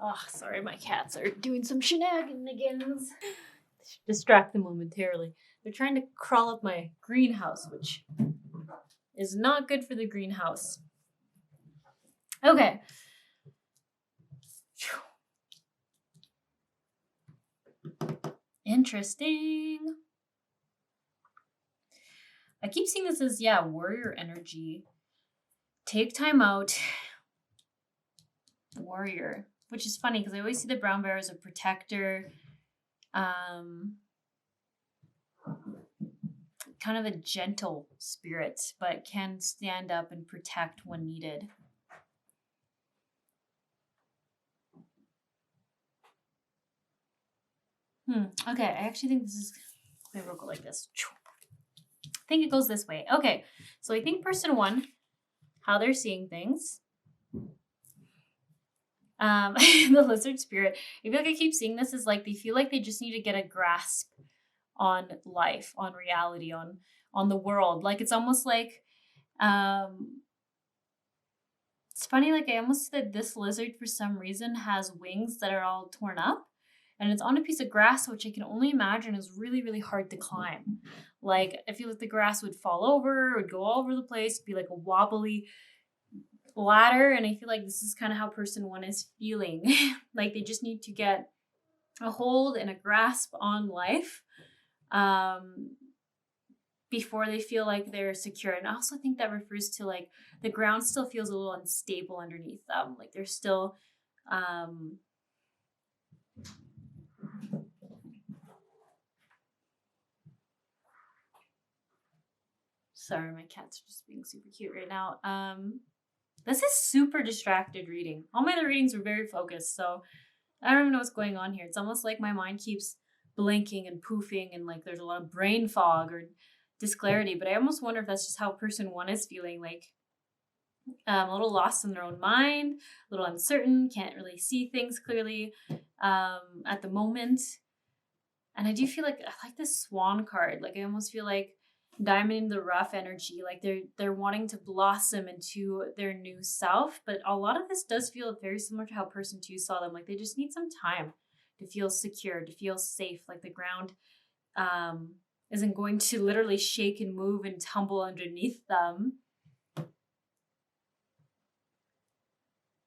Oh, sorry, my cats are doing some shenanigans. Distract them momentarily. They're trying to crawl up my greenhouse, which is not good for the greenhouse. Okay. Interesting. I keep seeing this as, warrior energy. Take time out. Warrior. Which is funny because I always see the brown bear as a protector. Kind of a gentle spirit, but can stand up and protect when needed. Okay, I actually think this is, maybe we'll go like this. I think it goes this way. Okay, so I think person one, how they're seeing things. The lizard spirit, I feel like I keep seeing this as like they feel like they just need to get a grasp on life, on reality, on the world. Like it's almost like it's funny, like I almost said this lizard for some reason has wings that are all torn up. And it's on a piece of grass, which I can only imagine is really, really hard to climb. Like, I feel like the grass would fall over, would go all over the place, be like a wobbly ladder. And I feel like this is kind of how person one is feeling. Like, they just need to get a hold and a grasp on life before they feel like they're secure. And I also think that refers to, like, the ground still feels a little unstable underneath them. Like, they're still... Sorry, my cats are just being super cute right now. This is super distracted reading. All my other readings were very focused, so I don't even know what's going on here. It's almost like my mind keeps blinking and poofing and like there's a lot of brain fog or disclarity, but I almost wonder if that's just how person one is feeling, like a little lost in their own mind, a little uncertain, can't really see things clearly at the moment. And I do feel like I like this swan card. Like I almost feel like diamond in the rough energy, like they're wanting to blossom into their new self, but a lot of this does feel very similar to how person two saw them. Like they just need some time to feel secure, to feel safe, like the ground isn't going to literally shake and move and tumble underneath them.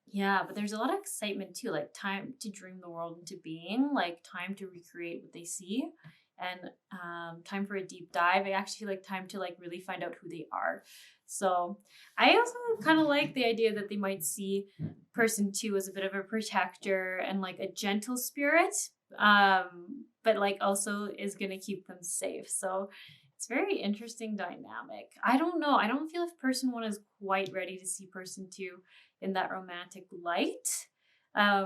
Yeah, but there's a lot of excitement too, like time to dream the world into being, like time to recreate what they see, and time for a deep dive. I actually feel like time to like really find out who they are. So I also kind of like the idea that they might see person two as a bit of a protector and like a gentle spirit, but like also is going to keep them safe. So it's very interesting dynamic. I don't know. I don't feel if person one is quite ready to see person two in that romantic light.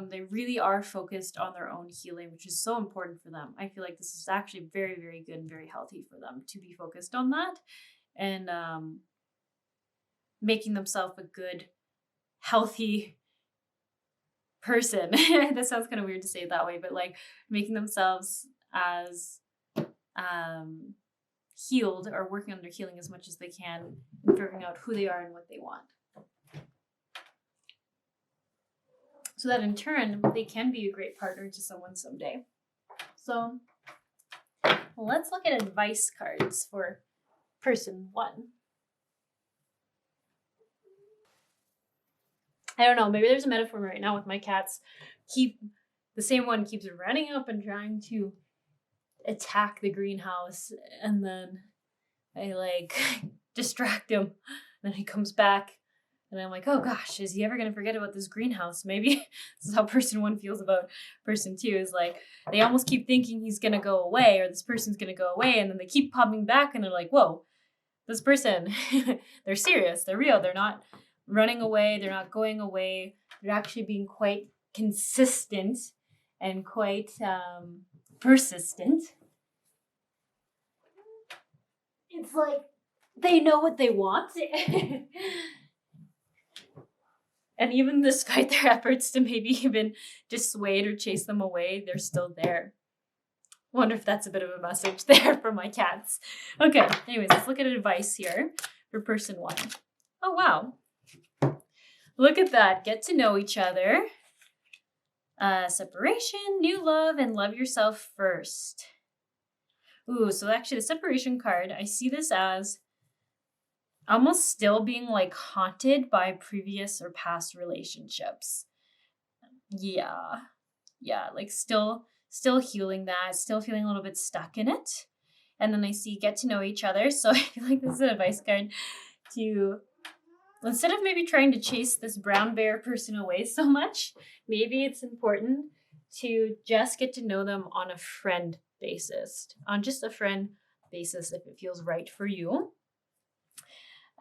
They really are focused on their own healing, which is so important for them. I feel like this is actually very, very good and very healthy for them to be focused on that and making themselves a good, healthy person. That sounds kind of weird to say it that way, but like making themselves as healed or working on their healing as much as they can and figuring out who they are and what they want. So that in turn, they can be a great partner to someone someday. So let's look at advice cards for person one. I don't know, maybe there's a metaphor right now with my cats. The same one keeps running up and trying to attack the greenhouse, and then I like distract him. Then he comes back And I'm like, oh gosh, is he ever going to forget about this greenhouse? Maybe this is how person 1 feels about person 2, is like, they almost keep thinking he's going to go away, or this person's going to go away. And then they keep popping back and they're like, whoa, this person, they're serious. They're real. They're not running away. They're not going away. They're actually being quite consistent and quite persistent. It's like they know what they want. And even despite their efforts to maybe even dissuade or chase them away, they're still there. Wonder if that's a bit of a message there for my cats. Okay, anyways, let's look at advice here for person 1. Oh, wow. Look at that. Get to know each other. Separation, new love, and love yourself first. Ooh, so actually the separation card, I see this as almost still being like haunted by previous or past relationships. Yeah, like still healing that, still feeling a little bit stuck in it. And then I see get to know each other. So I feel like this is an advice card to, instead of maybe trying to chase this brown bear person away so much, maybe it's important to just get to know them on a friend basis, on just a friend basis if it feels right for you.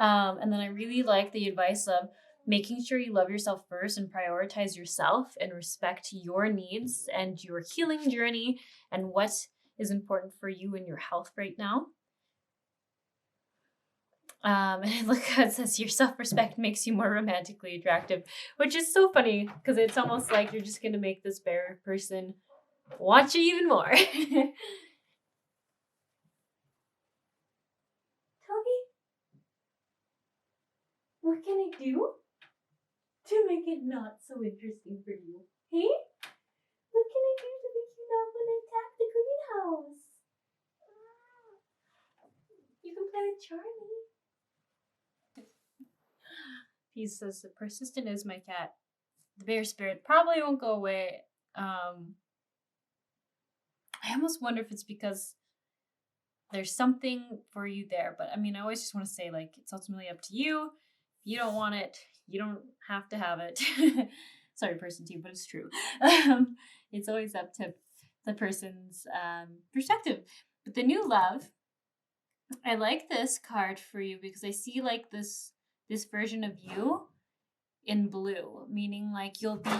And then I really like the advice of making sure you love yourself first and prioritize yourself and respect your needs and your healing journey and what is important for you in your health right now. And look how it says your self-respect makes you more romantically attractive, which is so funny because it's almost like you're just going to make this bear person want you even more. What can I do to make it not so interesting for you? Hey? What can I do to make you not want to attack the greenhouse? You can play with Charlie. He says, the persistent is my cat. The bear spirit probably won't go away. I almost wonder if it's because there's something for you there. But I mean, I always just want to say, like, it's ultimately up to you. If you don't want it, you don't have to have it. Sorry, person 2, but it's true. It's always up to the person's perspective. But the new love, I like this card for you because I see like this version of you in blue, meaning like you'll be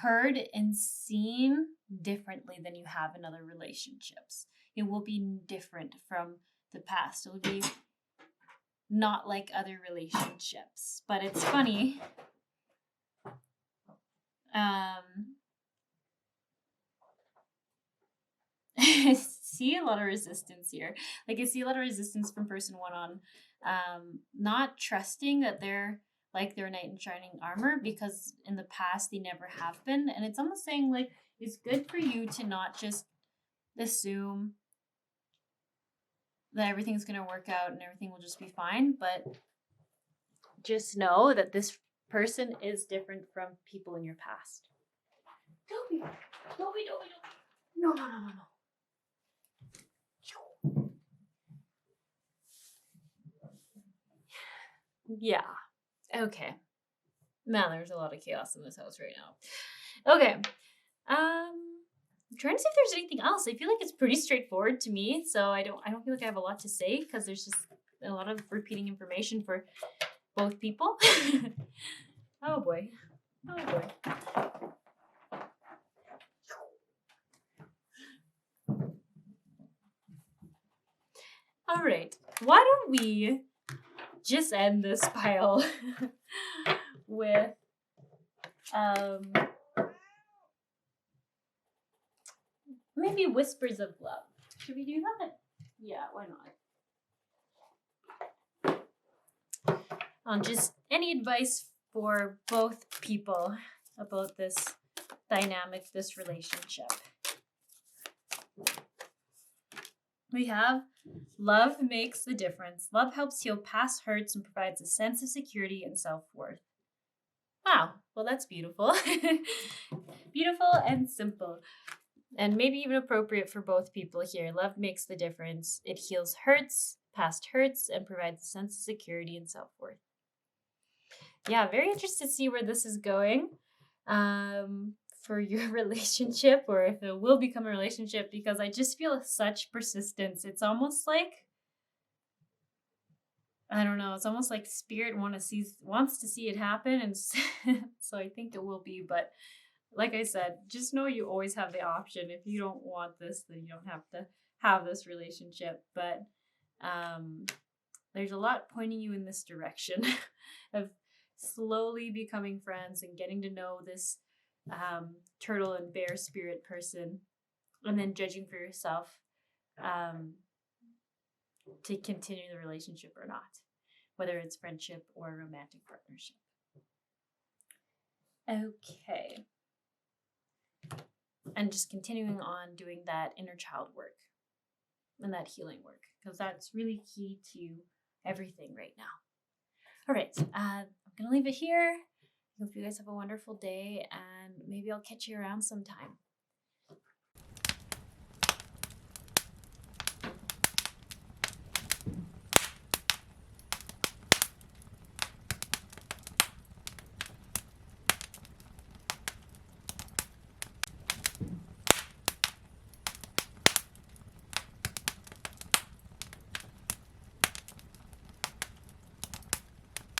heard and seen differently than you have in other relationships. It will be different from the past. It will be not like other relationships. But it's funny. I see a lot of resistance here. Like I see a lot of resistance from person 1 on not trusting that they're like their knight in shining armor, because in the past they never have been. And it's almost saying like it's good for you to not just assume that everything's going to work out and everything will just be fine, but just know that this person is different from people in your past. Dobby. No. Yeah. Okay. Man, there's a lot of chaos in this house right now. Okay. I'm trying to see if there's anything else. I feel like it's pretty straightforward to me, so I don't feel like I have a lot to say because there's just a lot of repeating information for both people. Oh boy. All right. Why don't we just end this pile with maybe whispers of love. Should we do that? Yeah, why not? Just any advice for both people about this dynamic, this relationship. We have love makes the difference. Love helps heal past hurts and provides a sense of security and self-worth. Wow, well that's beautiful. Beautiful and simple. And maybe even appropriate for both people here. Love makes the difference. It heals hurts, past hurts, and provides a sense of security and self-worth. Yeah, very interested to see where this is going for your relationship, or if it will become a relationship, because I just feel such persistence. It's almost like, I don't know, it's almost like spirit wants to see it happen, and so I think it will be. But like I said, just know you always have the option. If you don't want this, then you don't have to have this relationship. But um there's a lot pointing you in this direction of slowly becoming friends and getting to know this turtle and bear spirit person, and then judging for yourself um, to continue the relationship or not, whether it's friendship or romantic partnership. Okay. And just continuing on doing that inner child work and that healing work, because that's really key to everything right now. All right, I'm going to leave it here. I hope you guys have a wonderful day, and maybe I'll catch you around sometime.